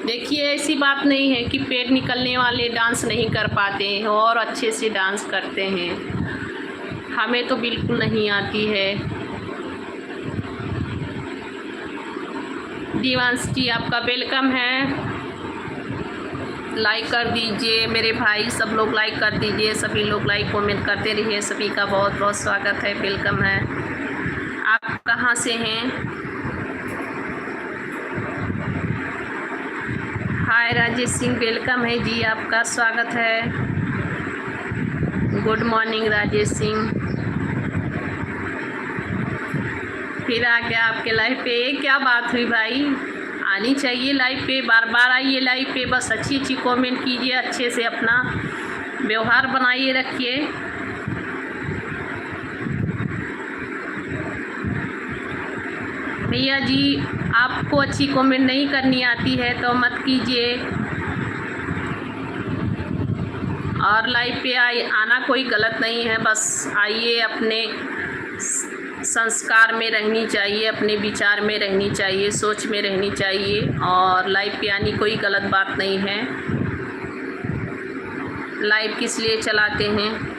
देखिए ऐसी बात नहीं है कि पेट निकलने वाले डांस नहीं कर पाते हैं और अच्छे से डांस करते हैं। हमें तो बिल्कुल नहीं आती है। दीवांश जी आपका वेलकम है, लाइक कर दीजिए मेरे भाई, सब लोग लाइक कर दीजिए, सभी लोग लाइक कमेंट करते रहिए। सभी का बहुत बहुत स्वागत है, वेलकम है। आप कहाँ से हैं? हाय राजेश सिंह, वेलकम है जी, आपका स्वागत है। Good morning Rajesh Singh. फिर आ गया आपके लाइव पे, क्या बात हुई भाई? आनी चाहिए लाइव पे, बार बार आइए लाइव पे, बस अच्छी अच्छी कमेंट कीजिए, अच्छे से अपना व्यवहार बनाइए रखिए। भैया जी आपको अच्छी कमेंट नहीं करनी आती है तो मत कीजिए। और लाइव पे आना कोई गलत नहीं है, बस आइए, अपने संस्कार में रहनी चाहिए, अपने विचार में रहनी चाहिए, सोच में रहनी चाहिए। और लाइव पे आनी कोई गलत बात नहीं है। लाइव किस लिए चलाते हैं?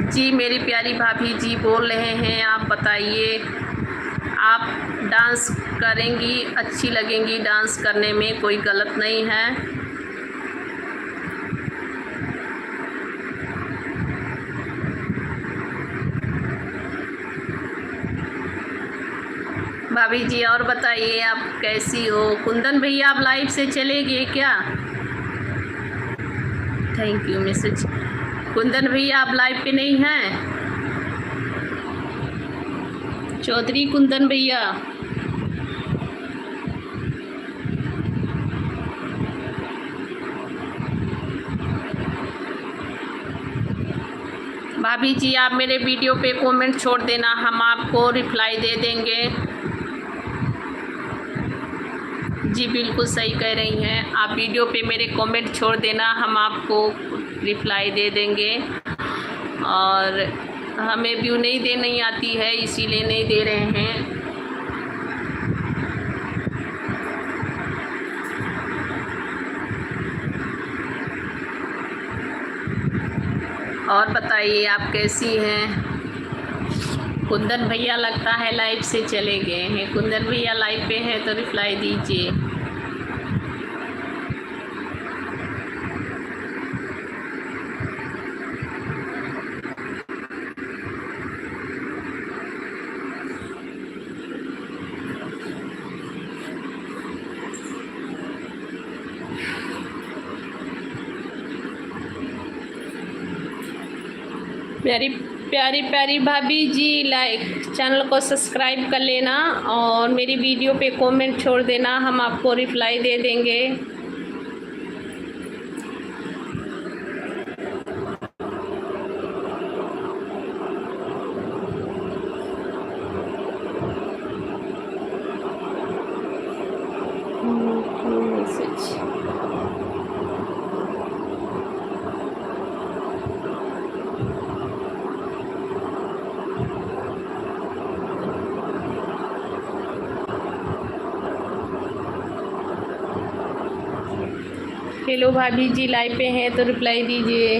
जी मेरी प्यारी भाभी जी बोल रहे हैं, आप बताइए, आप डांस करेंगी, अच्छी लगेंगी, डांस करने में कोई गलत नहीं है। भाभी जी और बताइए आप कैसी हो? कुंदन भैया आप लाइव से चले गए क्या? Thank you message. कुंदन भैया आप लाइव पे नहीं हैं? चौधरी कुंदन भैया, भाभी जी आप मेरे वीडियो पे कमेंट छोड़ देना, हम आपको रिप्लाई दे देंगे। जी बिल्कुल सही कह रही हैं आप, वीडियो पे मेरे कमेंट छोड़ देना, हम आपको रिप्लाई दे देंगे। और हमें व्यू नहीं देनी आती है, इसीलिए नहीं दे रहे हैं। और बताइए आप कैसी हैं? कुंदन भैया लगता है लाइव से चले गए हैं। कुंदन भैया लाइव पे हैं तो रिप्लाई दीजिए। प्यारी प्यारी प्यारी भाभी जी लाइक चैनल को सब्सक्राइब कर लेना और मेरी वीडियो पे कमेंट छोड़ देना, हम आपको रिप्लाई दे देंगे। हेलो भाभी जी लाइव पे हैं तो रिप्लाई दीजिए।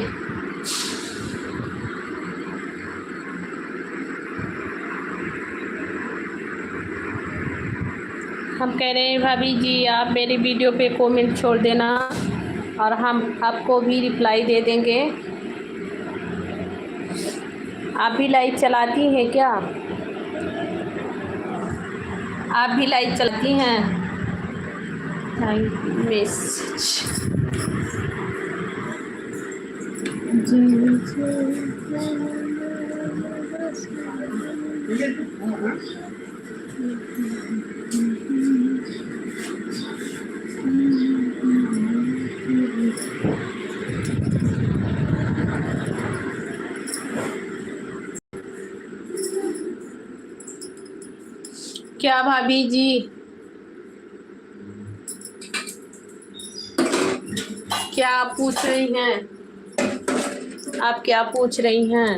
हम कह रहे हैं भाभी जी आप मेरी वीडियो पे कमेंट छोड़ देना और हम आपको भी रिप्लाई दे देंगे। आप भी लाइव चलाती हैं क्या? आप भी लाइव चलाती हैं? मैसेज क्या भाभी जी क्या आप पूछ रही हैं? आप क्या पूछ रही हैं?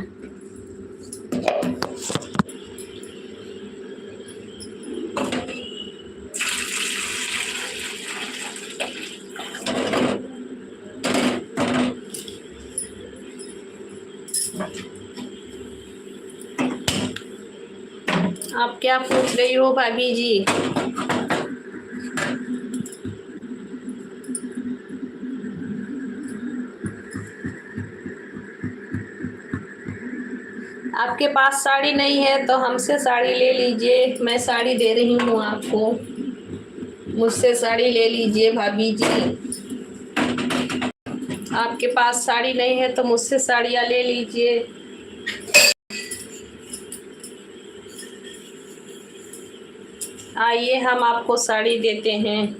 आप क्या पूछ रही हो भाभी जी? आपके पास साड़ी नहीं है तो हमसे साड़ी ले लीजिए, मैं साड़ी दे रही हूँ आपको, मुझसे साड़ी ले लीजिए भाभी जी। आपके पास साड़ी नहीं है तो मुझसे साड़ियाँ ले लीजिए। आइए हम आपको साड़ी देते हैं।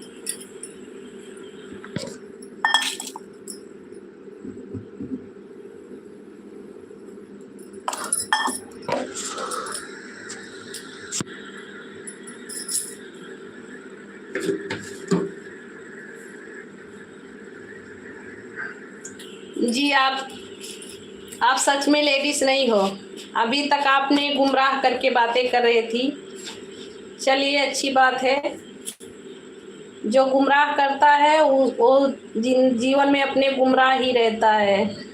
जी आप सच में लेडीज नहीं हो। अभी तक आपने गुमराह करके बातें कर रही थी। चलिए अच्छी बात है। जो गुमराह करता है वो जीवन में अपने गुमराह ही रहता है।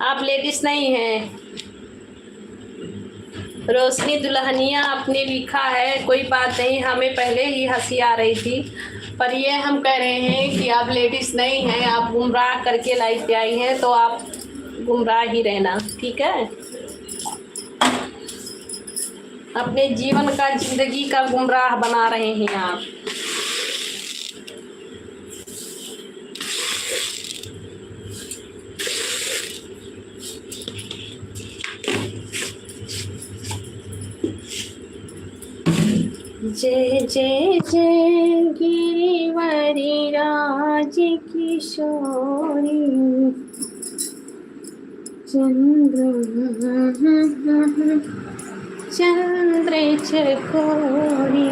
आप लेडीज नहीं हैं। रोशनी दुल्हनिया आपने लिखा है, कोई बात नहीं, हमें पहले ही हंसी आ रही थी, पर ये हम कह रहे हैं कि आप लेडीज़ नहीं हैं, आप गुमराह करके लाइफ पे आई हैं, तो आप गुमराह ही रहना, ठीक है। अपने जीवन का जिंदगी का गुमराह बना रहे हैं आप। जय जय जय गिरिवरी राज किशोरी चंद्र चकोरी।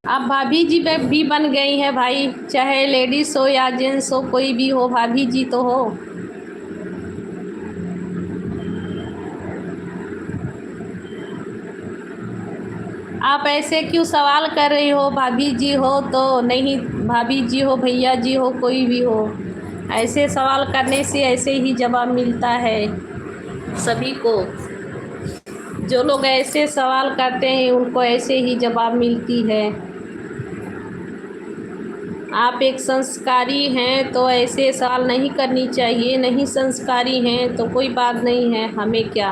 आप भाभी जी भी बन गई हैं भाई, चाहे लेडीज हो या जेंट्स हो, कोई भी हो, भाभी जी तो हो। आप ऐसे क्यों सवाल कर रही हो? भाभी जी हो तो नहीं, भाभी जी हो, भैया जी हो, कोई भी हो, ऐसे सवाल करने से ऐसे ही जवाब मिलता है सभी को। जो लोग ऐसे सवाल करते हैं उनको ऐसे ही जवाब मिलती है। आप एक संस्कारी हैं तो ऐसे सवाल नहीं करनी चाहिए, नहीं संस्कारी हैं तो कोई बात नहीं है, हमें क्या।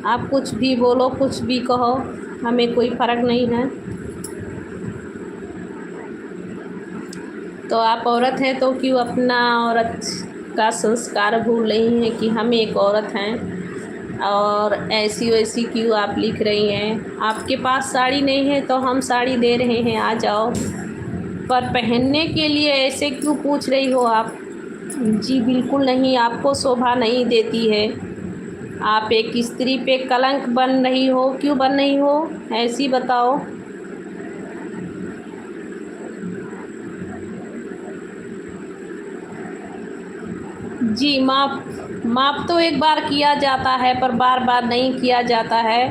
आप कुछ भी बोलो, कुछ भी कहो, हमें कोई फ़र्क नहीं है। तो आप औरत हैं तो क्यों अपना औरत का संस्कार भूल रही हैं कि हम एक औरत हैं, और ऐसी वैसी क्यों आप लिख रही हैं? आपके पास साड़ी नहीं है तो हम साड़ी दे रहे हैं, आ जाओ। पर पहनने के लिए ऐसे क्यों पूछ रही हो आप? जी बिल्कुल नहीं, आपको शोभा नहीं देती है। आप एक स्त्री पे कलंक बन रही हो, क्यों बन रही हो ऐसी बताओ। जी माप तो एक बार किया जाता है पर बार बार नहीं किया जाता है।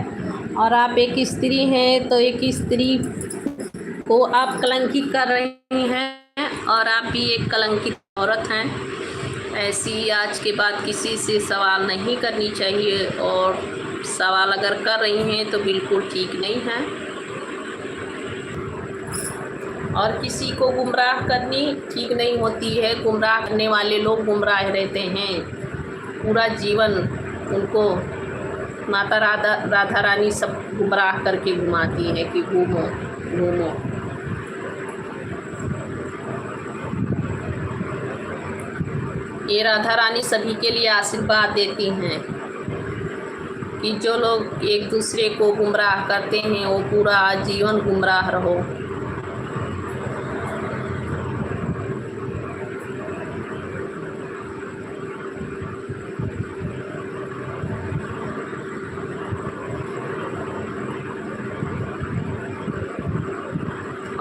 और आप एक स्त्री हैं तो एक स्त्री को आप कलंकित कर रही हैं, और आप भी एक कलंकित औरत हैं। ऐसी आज के बाद किसी से सवाल नहीं करनी चाहिए, और सवाल अगर कर रही हैं तो बिल्कुल ठीक नहीं है। और किसी को गुमराह करनी ठीक नहीं होती है। गुमराह करने वाले लोग गुमराह रहते हैं पूरा जीवन। उनको माता राधा रानी सब गुमराह करके घुमाती है कि घूमो घूमो। ये राधा रानी सभी के लिए आशीर्वाद देती हैं कि जो लोग एक दूसरे को गुमराह करते हैं वो पूरा जीवन गुमराह रहो।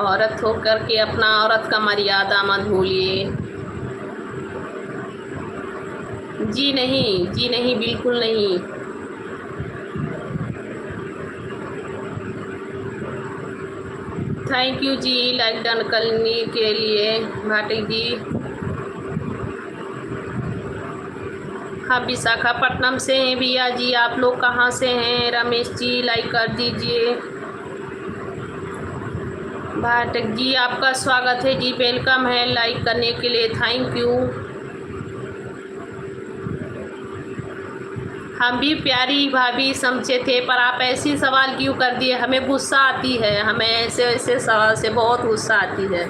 औरत होकर के अपना औरत का मर्यादा मत भूलिए। जी नहीं, बिल्कुल नहीं। थैंक यू जी लाइक डन करने के लिए भाटी जी। हाँ विशाखापट्टनम से हैं भैया जी। आप लोग कहाँ से हैं? रमेश जी लाइक कर दीजिए। भाटक जी आपका स्वागत है जी, वेलकम है लाइक करने के लिए, थैंक यू। हम भी प्यारी भाभी समझे थे पर आप ऐसी सवाल क्यों कर दिए? हमें गुस्सा आती है, हमें ऐसे ऐसे सवाल से बहुत गुस्सा आती है।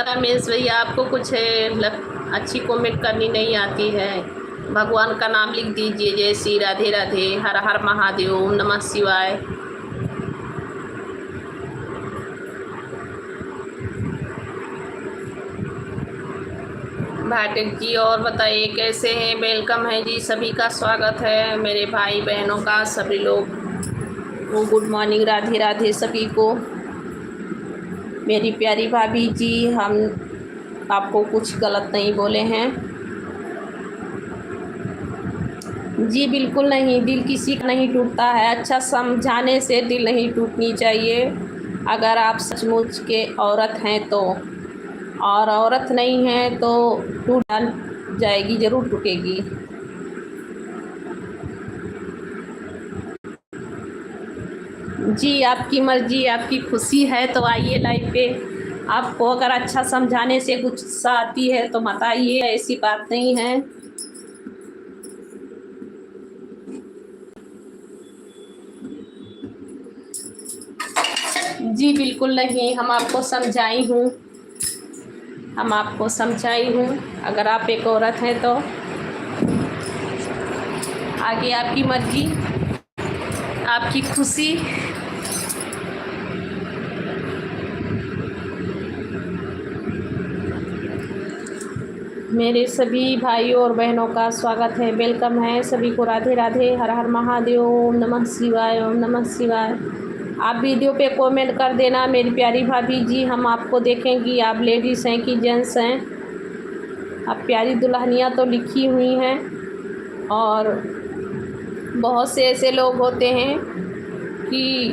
रमेश भैया आपको कुछ अच्छी कमेंट करनी नहीं आती है? भगवान का नाम लिख दीजिए, जय श्री राधे राधे, हर हर महादेव, ओम नमः शिवाय। भाटक जी और बताइए कैसे हैं? वेलकम है जी, सभी का स्वागत है, मेरे भाई बहनों का, सभी लोग वो गुड मॉर्निंग, राधे राधे सभी को। मेरी प्यारी भाभी जी, हम आपको कुछ गलत नहीं बोले हैं जी, बिल्कुल नहीं। दिल किसी का नहीं टूटता है, अच्छा समझाने से दिल नहीं टूटनी चाहिए। अगर आप सचमुच के औरत हैं तो, और औरत नहीं है तो टूट जाएगी, ज़रूर टूटेगी। जी आपकी मर्जी, आपकी खुशी है तो आइए लाइव पे। आपको अगर अच्छा समझाने से गुस्सा आती है तो मत आइए, ऐसी बात नहीं है। जी बिल्कुल नहीं, हम आपको समझाई हूँ। हम आपको समझाई हूँ। अगर आप एक औरत हैं तो आगे आपकी मर्जी, आपकी खुशी। मेरे सभी भाइयों और बहनों का स्वागत है, वेलकम है सभी को। राधे राधे, हर हर महादेव, ओम नमः शिवाय, ओम नमः शिवाय। आप वीडियो पे कमेंट कर देना मेरी प्यारी भाभी जी, हम आपको देखेंगी आप लेडीज़ हैं कि जेंट्स हैं। अब प्यारी दुल्हनियाँ तो लिखी हुई हैं, और बहुत से ऐसे लोग होते हैं कि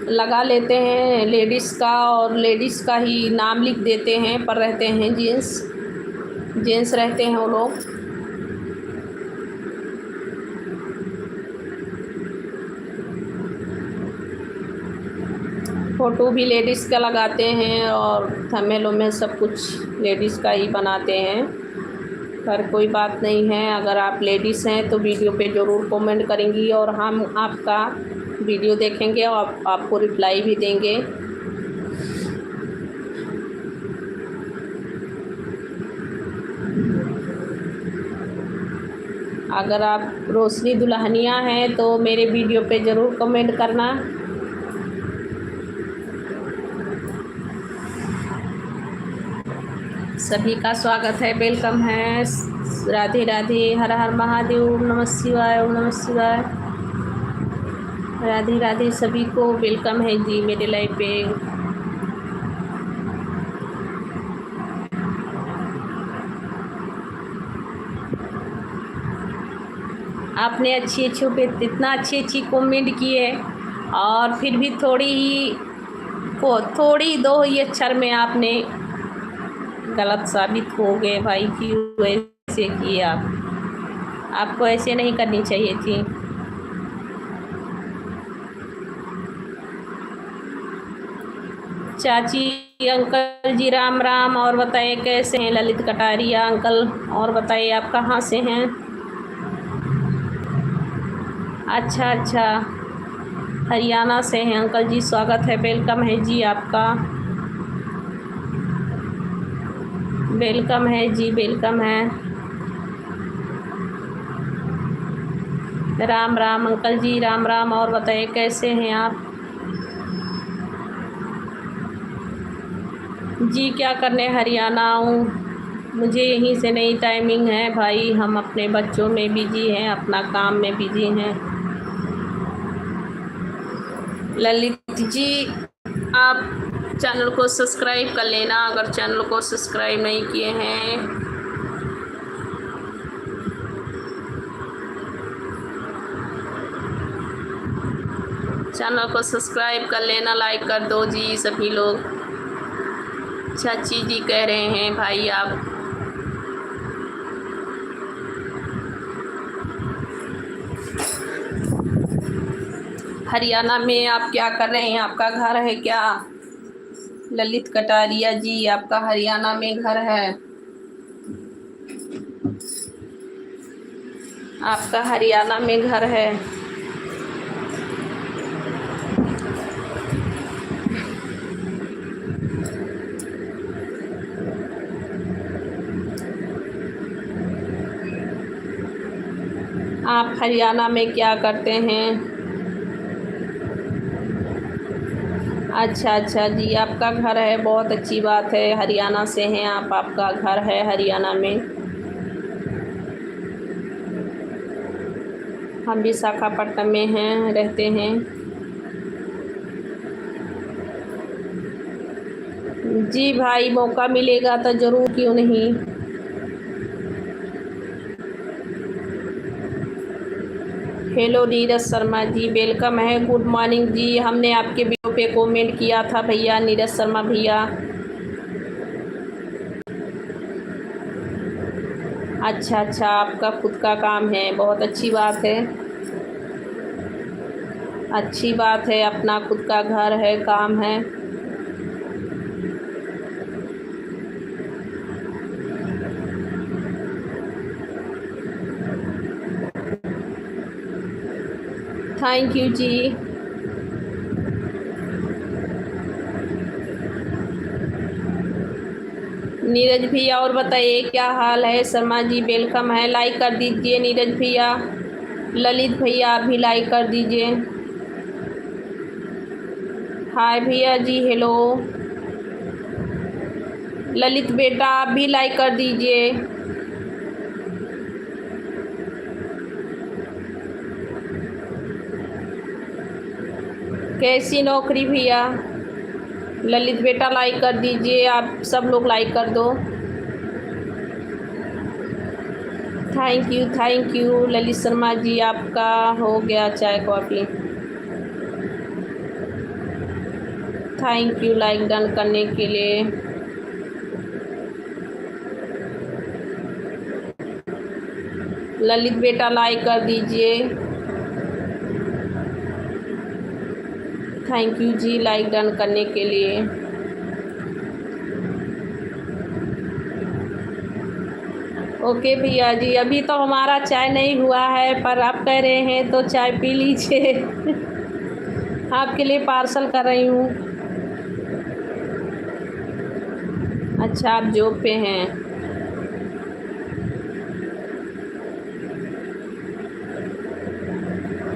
लगा लेते हैं लेडीज़ का, और लेडीज़ का ही नाम लिख देते हैं, पर रहते हैं जेंट्स रहते हैं वो लोग। फ़ोटो भी लेडीज़ का लगाते हैं, और थंबनेलों में सब कुछ लेडीज़ का ही बनाते हैं। पर कोई बात नहीं है, अगर आप लेडीज़ हैं तो वीडियो पे ज़रूर कमेंट करेंगी, और हम आपका वीडियो देखेंगे और आपको रिप्लाई भी देंगे। अगर आप रोशनी दुल्हनिया हैं तो मेरे वीडियो पे ज़रूर कमेंट करना। सभी का स्वागत है, वेलकम है। राधे राधे, हर हर महादेव, ओम नमः शिवाय, ओम नमः शिवाय। राधे राधे, सभी को वेलकम है जी मेरे लाइव पे। आपने अच्छी इतना अच्छी कमेंट की है, और फिर भी थोड़ी दो ही अक्षर में आपने गलत साबित हो गए भाई। क्यों ऐसे किए आपको ऐसे नहीं करनी चाहिए थी। चाची अंकल जी राम राम, और बताइए कैसे हैं ललित कटारिया अंकल, और बताइए आप कहाँ से हैं। अच्छा, हरियाणा से हैं अंकल जी, स्वागत है, वेलकम है जी आपका। वेलकम है जी, वेलकम है। राम राम अंकल जी, राम राम, और बताइए कैसे हैं आप जी। क्या करने हरियाणा आऊँ, मुझे यहीं से नई टाइमिंग है भाई। हम अपने बच्चों में बिजी हैं, अपना काम में बिजी हैं। ललित जी, आप चैनल को सब्सक्राइब कर लेना अगर चैनल को सब्सक्राइब नहीं किए हैं। चैनल को सब्सक्राइब कर लेना, लाइक कर दो जी सभी लोग। चाची जी कह रहे हैं भाई आप। हरियाणा में आप क्या कर रहे हैं, आपका घर है क्या ललित कटारिया जी, आपका हरियाणा में घर है? आपका हरियाणा में घर है? आप हरियाणा में क्या करते हैं? अच्छा जी, आपका घर है, बहुत अच्छी बात है। हरियाणा से हैं आप, आपका घर है हरियाणा में। हम विशाखापट्टनम में हैं, रहते हैं जी भाई। मौका मिलेगा तो ज़रूर, क्यों नहीं। हेलो नीरज शर्मा जी, वेलकम है, गुड मॉर्निंग जी। हमने आपके वीडियो पे कमेंट किया था भैया, नीरज शर्मा भैया। अच्छा, आपका खुद का काम है, बहुत अच्छी बात है। अच्छी बात है, अपना खुद का घर है, काम है। थैंक यू जी। नीरज भैया और बताइए क्या हाल है। शर्मा जी वेलकम है, लाइक कर दीजिए नीरज भैया। ललित भैया आप भी लाइक कर दीजिए। हाय भैया जी, हेलो। ललित बेटा आप भी लाइक कर दीजिए। कैसी नौकरी भैया? ललित बेटा लाइक कर दीजिए, आप सब लोग लाइक कर दो। थैंक यू ललित शर्मा जी, आपका हो गया चाय coffee. Thank you like done करने के लिए। ललित बेटा लाइक कर दीजिए। थैंक यू जी लाइक डन करने के लिए। ओके भैया जी, अभी तो हमारा चाय नहीं हुआ है, पर आप कह रहे हैं तो चाय पी लीजिए। आपके लिए पार्सल कर रही हूँ। अच्छा आप जॉब पे हैं।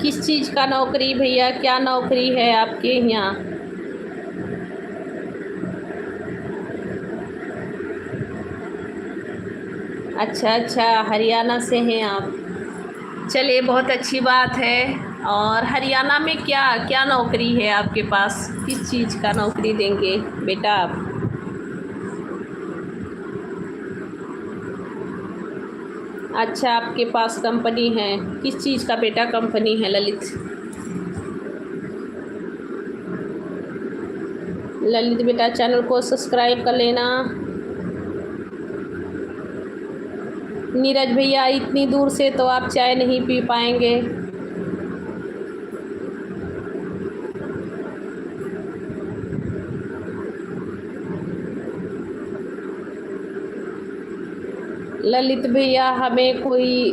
किस चीज़ का नौकरी भैया, क्या नौकरी है आपके यहाँ? अच्छा हरियाणा से हैं आप। चलिए बहुत अच्छी बात है। और हरियाणा में क्या क्या नौकरी है आपके पास? किस चीज़ का नौकरी देंगे बेटा आप? अच्छा आपके पास कंपनी है, किस चीज़ का बेटा कंपनी है ललित? ललित बेटा चैनल को सब्सक्राइब कर लेना। नीरज भैया इतनी दूर से तो आप चाय नहीं पी पाएंगे। ललित भैया हमें कोई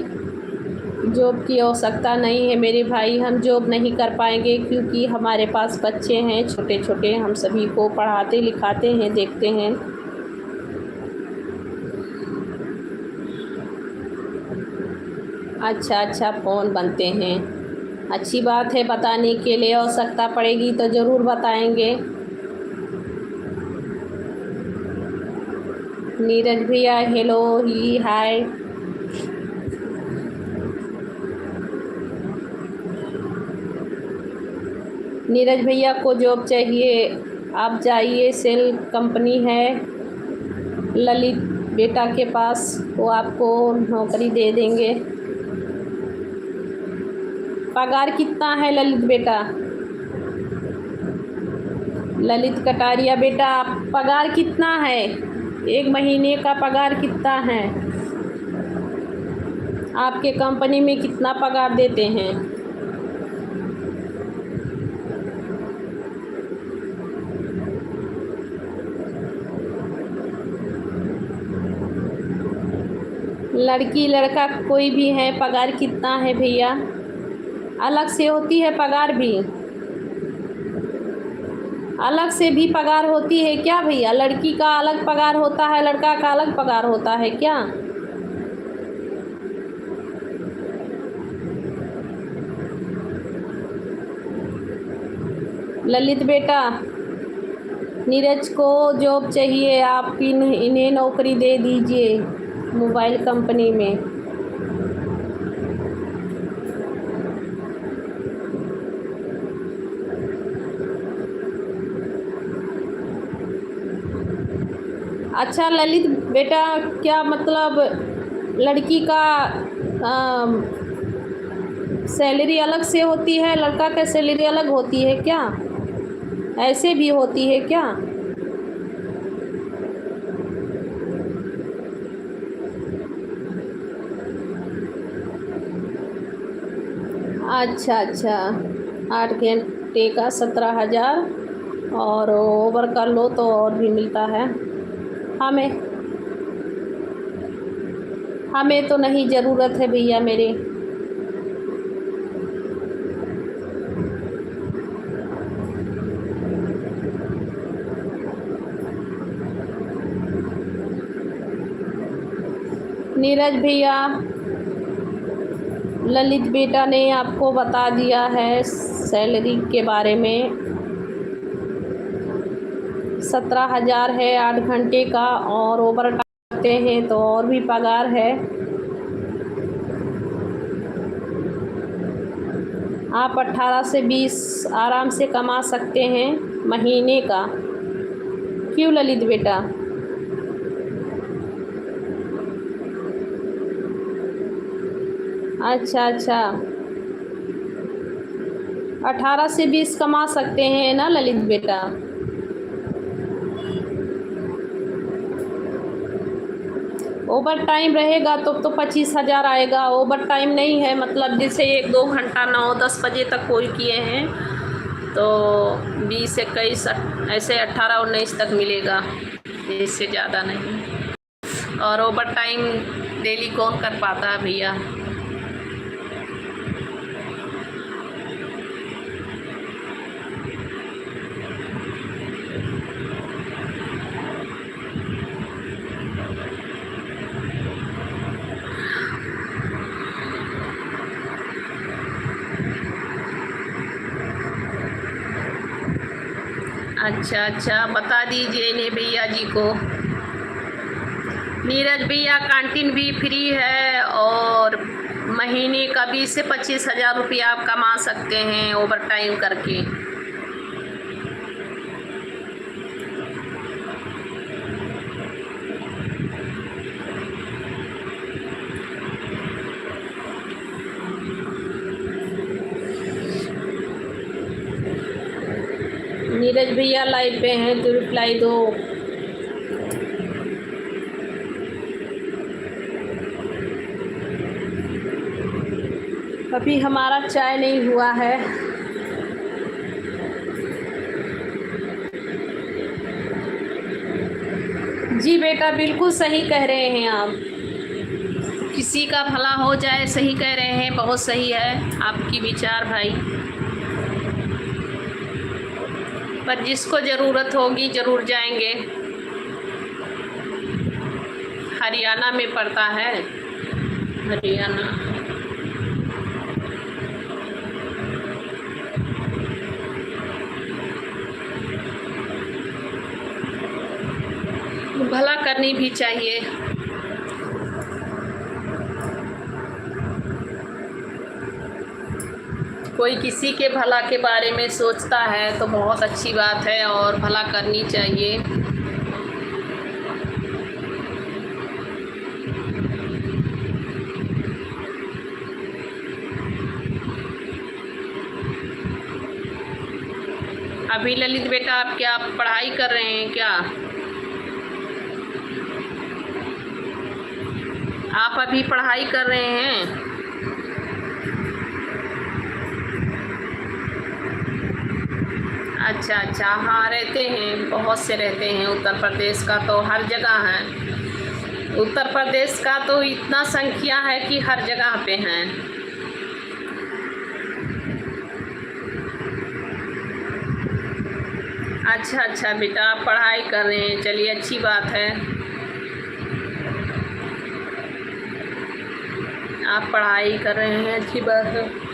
जॉब की आवश्यकता नहीं है मेरे भाई, हम जॉब नहीं कर पाएंगे क्योंकि हमारे पास बच्चे हैं छोटे छोटे, हम सभी को पढ़ाते लिखाते हैं, देखते हैं। अच्छा फ़ोन बनते हैं, अच्छी बात है। बताने के लिए आवश्यकता पड़ेगी तो ज़रूर बताएंगे। नीरज भैया हेलो ही हाय। नीरज भैया को जॉब चाहिए, आप जाइए, सेल कंपनी है ललित बेटा के पास, वो आपको नौकरी दे देंगे। पगार कितना है ललित बेटा? ललित कटारिया बेटा पगार कितना है? एक महीने का पगार कितना है? आपके कंपनी में कितना पगार देते हैं? लड़की लड़का कोई भी है, पगार कितना है भैया? अलग से होती है पगार भी? अलग से भी पगार होती है क्या भैया? लड़की का अलग पगार होता है, लड़का का अलग पगार होता है क्या? ललित बेटा नीरज को जॉब चाहिए, आप इन्हें नौकरी दे दीजिए मोबाइल कंपनी में। अच्छा ललित बेटा क्या मतलब लड़की का सैलरी अलग से होती है, लड़का का सैलरी अलग होती है क्या? ऐसे भी होती है क्या? अच्छा 8 घंटे का 17,000 और ओवर कर लो तो और भी मिलता है। हमें तो नहीं ज़रूरत है भैया मेरे। नीरज भैया, ललित बेटा ने आपको बता दिया है सैलरी के बारे में। 17,000 है 8 घंटे का, और ओवर टाइम करते हैं तो और भी पगार है। आप 18 से 20 आराम से कमा सकते हैं महीने का। क्यों ललित बेटा? अच्छा अच्छा, 18 से 20 कमा सकते हैं ना ललित बेटा? ओवर टाइम रहेगा तो 25,000 आएगा। ओवर टाइम नहीं है, मतलब जैसे 1-2 घंटा 9-10 बजे तक कोई किए हैं तो 20-21 ऐसे 18-19 तक मिलेगा, इससे ज़्यादा नहीं। और ओवर टाइम डेली कौन कर पाता है भैया? अच्छा अच्छा, बता दीजिए इन्हें भैया जी को। नीरज भैया, कैंटीन भी फ्री है और महीने का 20 से 25,000 रुपया आप कमा सकते हैं ओवर टाइम करके। नीरज भैया लाइव पे हैं तो रिप्लाई दो। अभी हमारा चाय नहीं हुआ है। जी बेटा, बिल्कुल सही कह रहे हैं आप। किसी का भला हो जाए, सही कह रहे हैं, बहुत सही है आपकी विचार भाई। पर जिसको ज़रूरत होगी ज़रूर जाएंगे। हरियाणा में पड़ता है, हरियाणा। भला करनी भी चाहिए। कोई किसी के भला के बारे में सोचता है तो बहुत अच्छी बात है और भला करनी चाहिए। अभी ललित बेटा, आप क्या पढ़ाई कर रहे हैं क्या? आप अभी पढ़ाई कर रहे हैं? अच्छा अच्छा, हाँ रहते हैं, बहुत से रहते हैं। उत्तर प्रदेश का तो हर जगह है। उत्तर प्रदेश का तो इतना संख्या है कि हर जगह पे हैं। अच्छा अच्छा बेटा, आप पढ़ाई कर रहे हैं, चलिए अच्छी बात है। आप पढ़ाई कर रहे हैं, अच्छी बात है।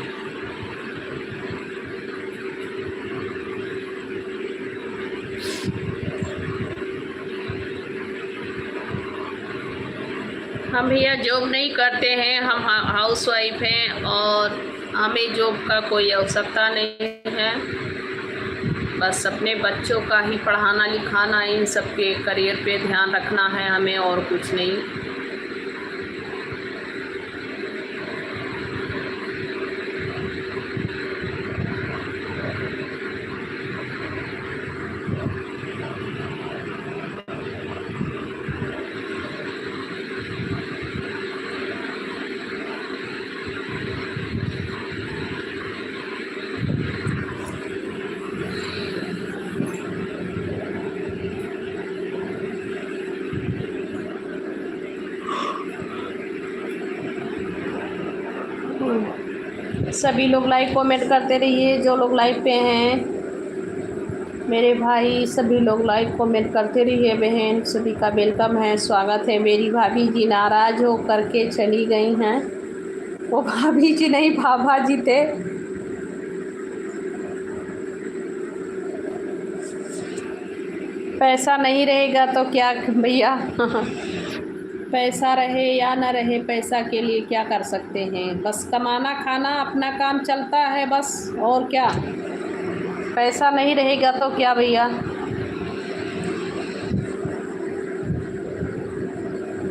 हम भैया जॉब नहीं करते हैं, हम हाउस वाइफ हैं और हमें जॉब का कोई आवश्यकता नहीं है। बस अपने बच्चों का ही पढ़ाना लिखाना, इन सब के करियर पे ध्यान रखना है हमें, और कुछ नहीं। सभी लोग लाइक कमेंट करते रहिए, जो लोग लाइव पे हैं। मेरे भाई सभी लोग लाइक कमेंट करते रहिए। बहन सभी का वेलकम है, स्वागत है। मेरी भाभी जी नाराज़ हो करके चली गई हैं। वो भाभी जी नहीं, भाभा जी थे। पैसा नहीं रहेगा तो क्या भैया पैसा रहे या ना रहे, पैसा के लिए क्या कर सकते हैं। बस कमाना खाना, अपना काम चलता है बस, और क्या। पैसा नहीं रहेगा तो क्या भैया।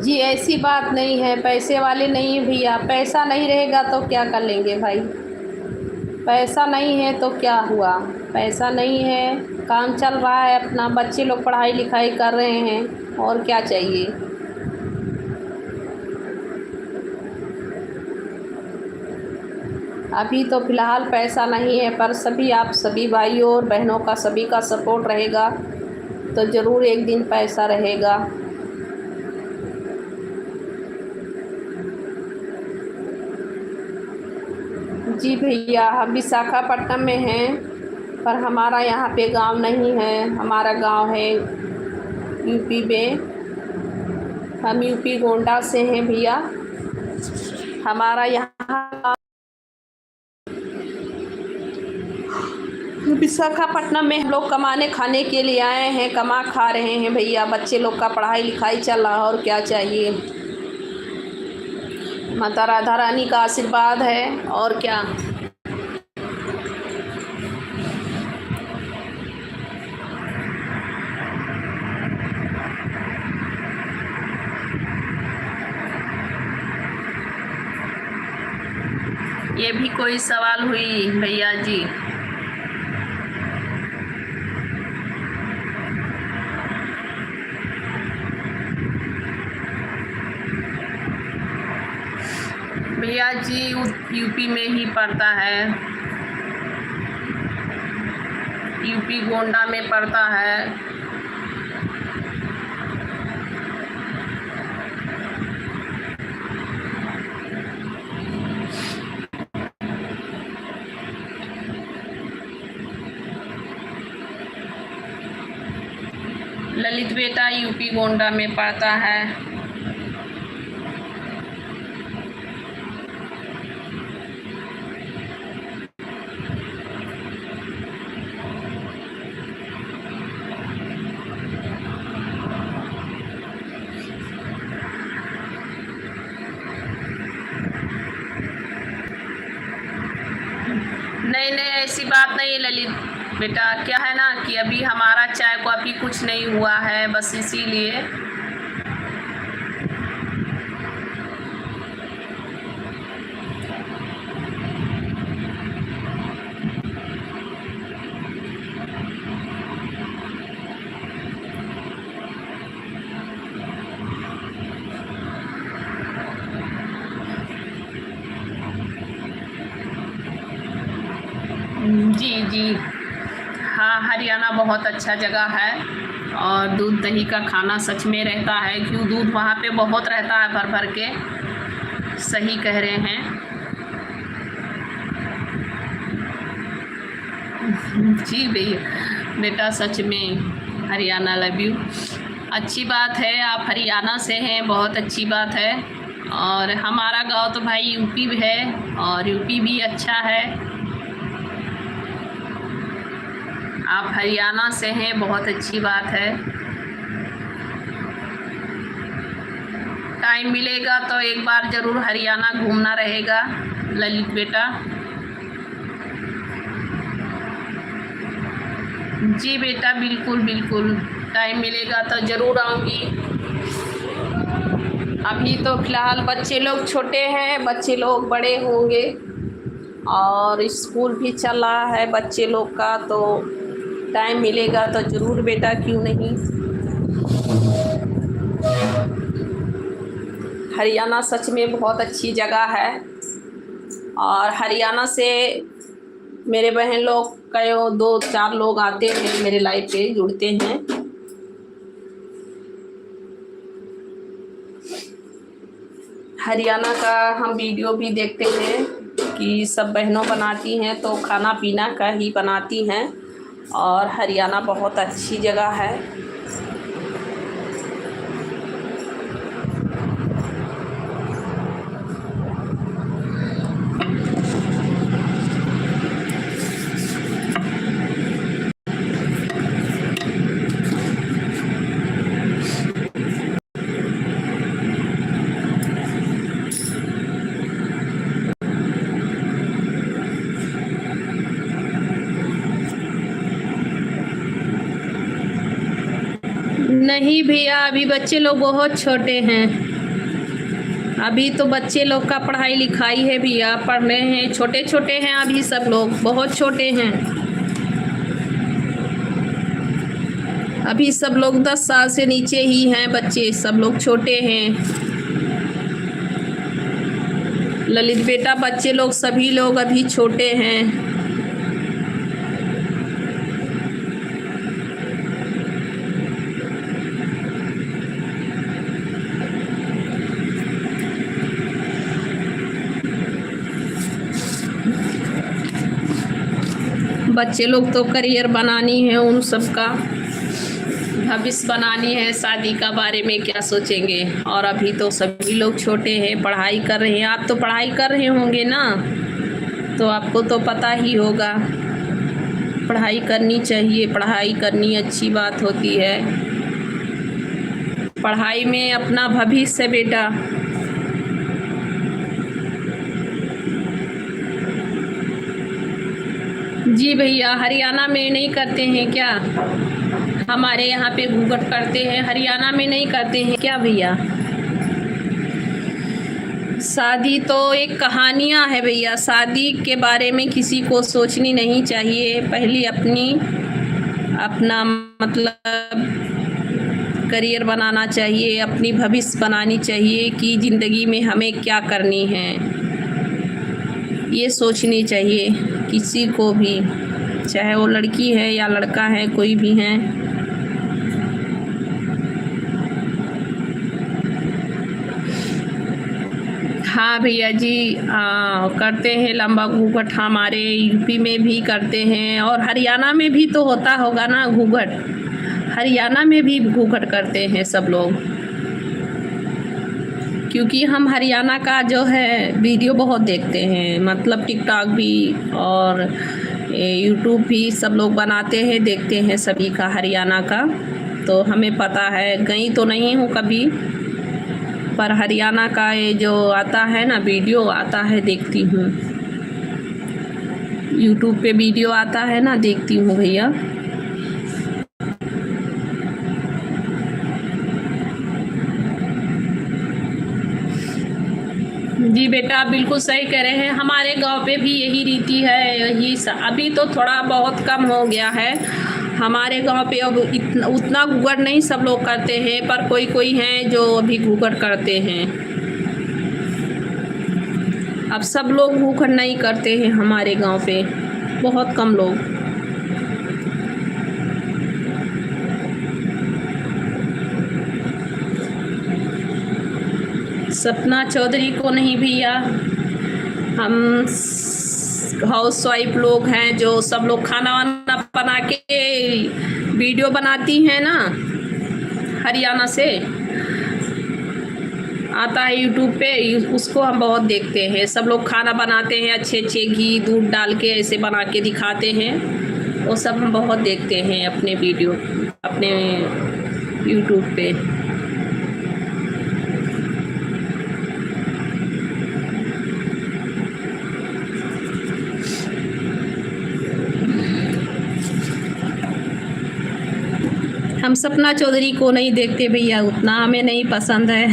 जी ऐसी बात नहीं है, पैसे वाले नहीं है भैया। पैसा नहीं रहेगा तो क्या कर लेंगे भाई। पैसा नहीं है तो क्या हुआ, पैसा नहीं है, काम चल रहा है अपना, बच्चे लोग पढ़ाई लिखाई कर रहे हैं, और क्या चाहिए। अभी तो फ़िलहाल पैसा नहीं है, पर सभी आप सभी भाइयों और बहनों का, सभी का सपोर्ट रहेगा तो ज़रूर एक दिन पैसा रहेगा। जी भैया, हम विशाखापट्टनम में हैं, पर हमारा यहाँ पे गांव नहीं है। हमारा गांव है यूपी में। हम यूपी गोंडा से हैं भैया। हमारा यहाँ विशाखापट्टनम में हम लोग कमाने खाने के लिए आए हैं, कमा खा रहे हैं भैया। बच्चे लोग का पढ़ाई लिखाई चल रहा है, और क्या चाहिए। माता राधा रानी का आशीर्वाद है, और क्या। ये भी कोई सवाल हुई भैया जी। भैया जी यूपी में ही पड़ता है, यूपी गोंडा में पड़ता है। ललित बेटा यूपी गोंडा में पड़ता है। नहीं नहीं, ऐसी बात नहीं ललित बेटा। क्या है ना कि अभी हमारा चाय कॉफ़ी कुछ नहीं हुआ है, बस इसीलिए। जी जी हाँ, हरियाणा बहुत अच्छा जगह है, और दूध दही का खाना सच में रहता है। क्यों, दूध वहाँ पे बहुत रहता है भर भर के। सही कह रहे हैं जी भैया बेटा, सच में हरियाणा लव यू। अच्छी बात है, आप हरियाणा से हैं, बहुत अच्छी बात है। और हमारा गांव तो भाई यूपी भी है, और यूपी भी अच्छा है। आप हरियाणा से हैं, बहुत अच्छी बात है। टाइम मिलेगा तो एक बार ज़रूर हरियाणा घूमना रहेगा ललित बेटा। जी बेटा, बिल्कुल बिल्कुल, टाइम मिलेगा तो ज़रूर आऊँगी। अभी तो फ़िलहाल बच्चे लोग छोटे हैं, बच्चे लोग बड़े होंगे, और स्कूल भी चल रहा है बच्चे लोग का, तो टाइम मिलेगा तो ज़रूर बेटा, क्यों नहीं। हरियाणा सच में बहुत अच्छी जगह है, और हरियाणा से मेरे बहन लोग कई 2-4 लोग आते हैं, मेरे लाइफ पे जुड़ते हैं। हरियाणा का हम वीडियो भी देखते हैं कि सब बहनों बनाती हैं, तो खाना पीना का ही बनाती हैं। और हरियाणा बहुत अच्छी जगह है। नहीं भैया, अभी बच्चे लोग बहुत छोटे हैं। अभी तो बच्चे लोग का पढ़ाई लिखाई है भैया, पढ़ रहे हैं, छोटे छोटे हैं अभी सब लोग, बहुत छोटे हैं। अभी सब लोग 10 साल से नीचे ही हैं बच्चे, सब लोग छोटे हैं। ललित बेटा, बच्चे लोग सभी लोग अभी छोटे हैं। बच्चे लोग तो करियर बनानी है, उन सब का भविष्य बनानी है, शादी का बारे में क्या सोचेंगे। और अभी तो सभी लोग छोटे हैं, पढ़ाई कर रहे हैं। आप तो पढ़ाई कर रहे होंगे ना, तो आपको तो पता ही होगा। पढ़ाई करनी चाहिए, पढ़ाई करनी अच्छी बात होती है। पढ़ाई में अपना भविष्य बेटा। जी भैया, हरियाणा में नहीं करते हैं क्या? हमारे यहाँ पे घूंघट करते हैं, हरियाणा में नहीं करते हैं क्या भैया? शादी तो एक कहानियाँ है भैया, शादी के बारे में किसी को सोचनी नहीं चाहिए। पहले अपना मतलब करियर बनाना चाहिए, अपनी भविष्य बनानी चाहिए कि ज़िंदगी में हमें क्या करनी है, ये सोचनी चाहिए किसी को भी, चाहे वो लड़की है या लड़का है, कोई भी है। हाँ भैया जी, करते हैं लंबा घूंघट, हमारे यूपी में भी करते हैं और हरियाणा में भी तो होता होगा ना घूंघट। हरियाणा में भी घूंघट करते हैं सब लोग, क्योंकि हम हरियाणा का जो है वीडियो बहुत देखते हैं, मतलब टिकटॉक भी और यूट्यूब भी सब लोग बनाते हैं, देखते हैं सभी का हरियाणा का, तो हमें पता है। गई तो नहीं हूँ कभी, पर हरियाणा का ये जो आता है ना वीडियो आता है, देखती हूँ। यूट्यूब पे वीडियो आता है ना, देखती हूँ भैया। जी बेटा, आप बिल्कुल सही कह रहे हैं। हमारे गांव पे भी यही रीति है, यही अभी तो थोड़ा बहुत कम हो गया है। हमारे गांव पे अब उतना घूंघट नहीं सब लोग करते हैं, पर कोई कोई हैं जो अभी घूंघट करते हैं। अब सब लोग घूंघट नहीं करते हैं हमारे गांव पे, बहुत कम लोग। सपना चौधरी को नहीं भैया, हम हाउस वाइफ लोग हैं जो सब लोग खाना वाना बना के वीडियो बनाती हैं ना, हरियाणा से आता है यूट्यूब पे, उसको हम बहुत देखते हैं। सब लोग खाना बनाते हैं, अच्छे अच्छे घी दूध डाल के ऐसे बना के दिखाते हैं, वो सब हम बहुत देखते हैं अपने वीडियो, अपने यूट्यूब पे। हम सपना चौधरी को नहीं देखते भैया, उतना हमें नहीं पसंद है।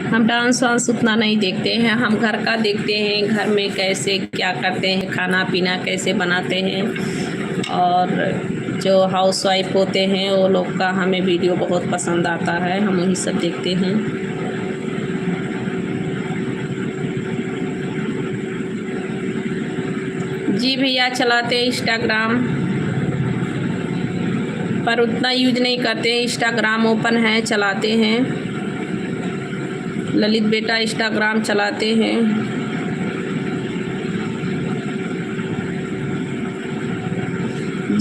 हम डांस वांस उतना नहीं देखते हैं, हम घर का देखते हैं, घर में कैसे क्या करते हैं, खाना पीना कैसे बनाते हैं। और जो हाउस वाइफ होते हैं वो लोग का हमें वीडियो बहुत पसंद आता है, हम वही सब देखते हैं। जी भैया, चलाते हैं इंस्टाग्राम, पर उतना यूज नहीं करते। इंस्टाग्राम ओपन है, चलाते हैं। ललित बेटा इंस्टाग्राम चलाते हैं।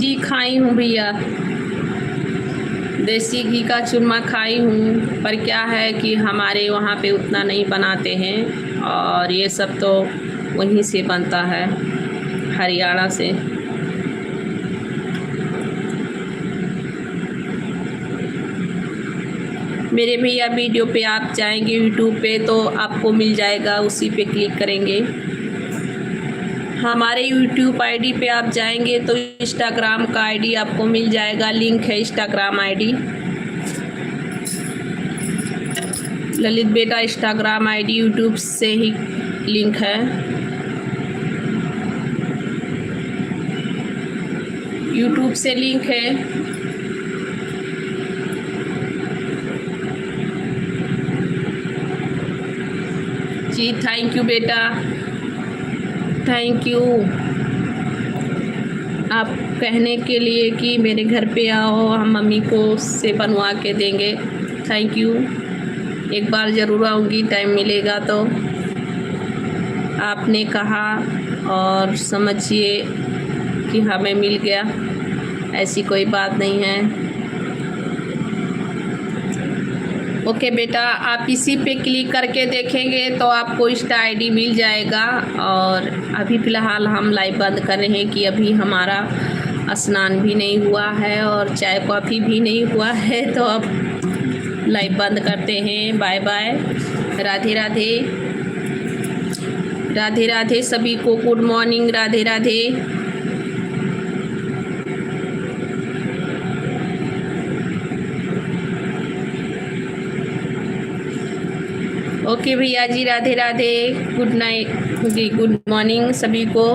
जी खाई हूँ भैया, देसी घी का चूरमा खाई हूँ, पर क्या है कि हमारे वहाँ पे उतना नहीं बनाते हैं और ये सब तो वहीं से बनता है, हरियाणा से। मेरे भैया वीडियो पे आप जाएंगे यूट्यूब पे तो आपको मिल जाएगा, उसी पे क्लिक करेंगे। हमारे यूट्यूब आईडी पे आप जाएंगे तो इंस्टाग्राम का आईडी आपको मिल जाएगा, लिंक है इंस्टाग्राम आईडी। ललित बेटा इंस्टाग्राम आईडी यूट्यूब से ही लिंक है। यूट्यूब से लिंक है। जी थैंक यू बेटा, थैंक यू आप कहने के लिए कि मेरे घर पे आओ, हम मम्मी को से बनवा के देंगे। थैंक यू, एक बार ज़रूर आऊँगी, टाइम मिलेगा तो। आपने कहा और समझिए कि हमें मिल गया, ऐसी कोई बात नहीं है। ओके बेटा, आप इसी पे क्लिक करके देखेंगे तो आपको इंस्टा आईडी मिल जाएगा। और अभी फ़िलहाल हम लाइव बंद कर रहे हैं कि अभी हमारा स्नान भी नहीं हुआ है और चाय कॉफ़ी भी नहीं हुआ है, तो अब लाइव बंद करते हैं। बाय बाय, राधे राधे, राधे राधे सभी को, good morning, Radhe Radhe. Okay भैया जी, राधे राधे, गुड नाइट जी, गुड मॉर्निंग सभी को।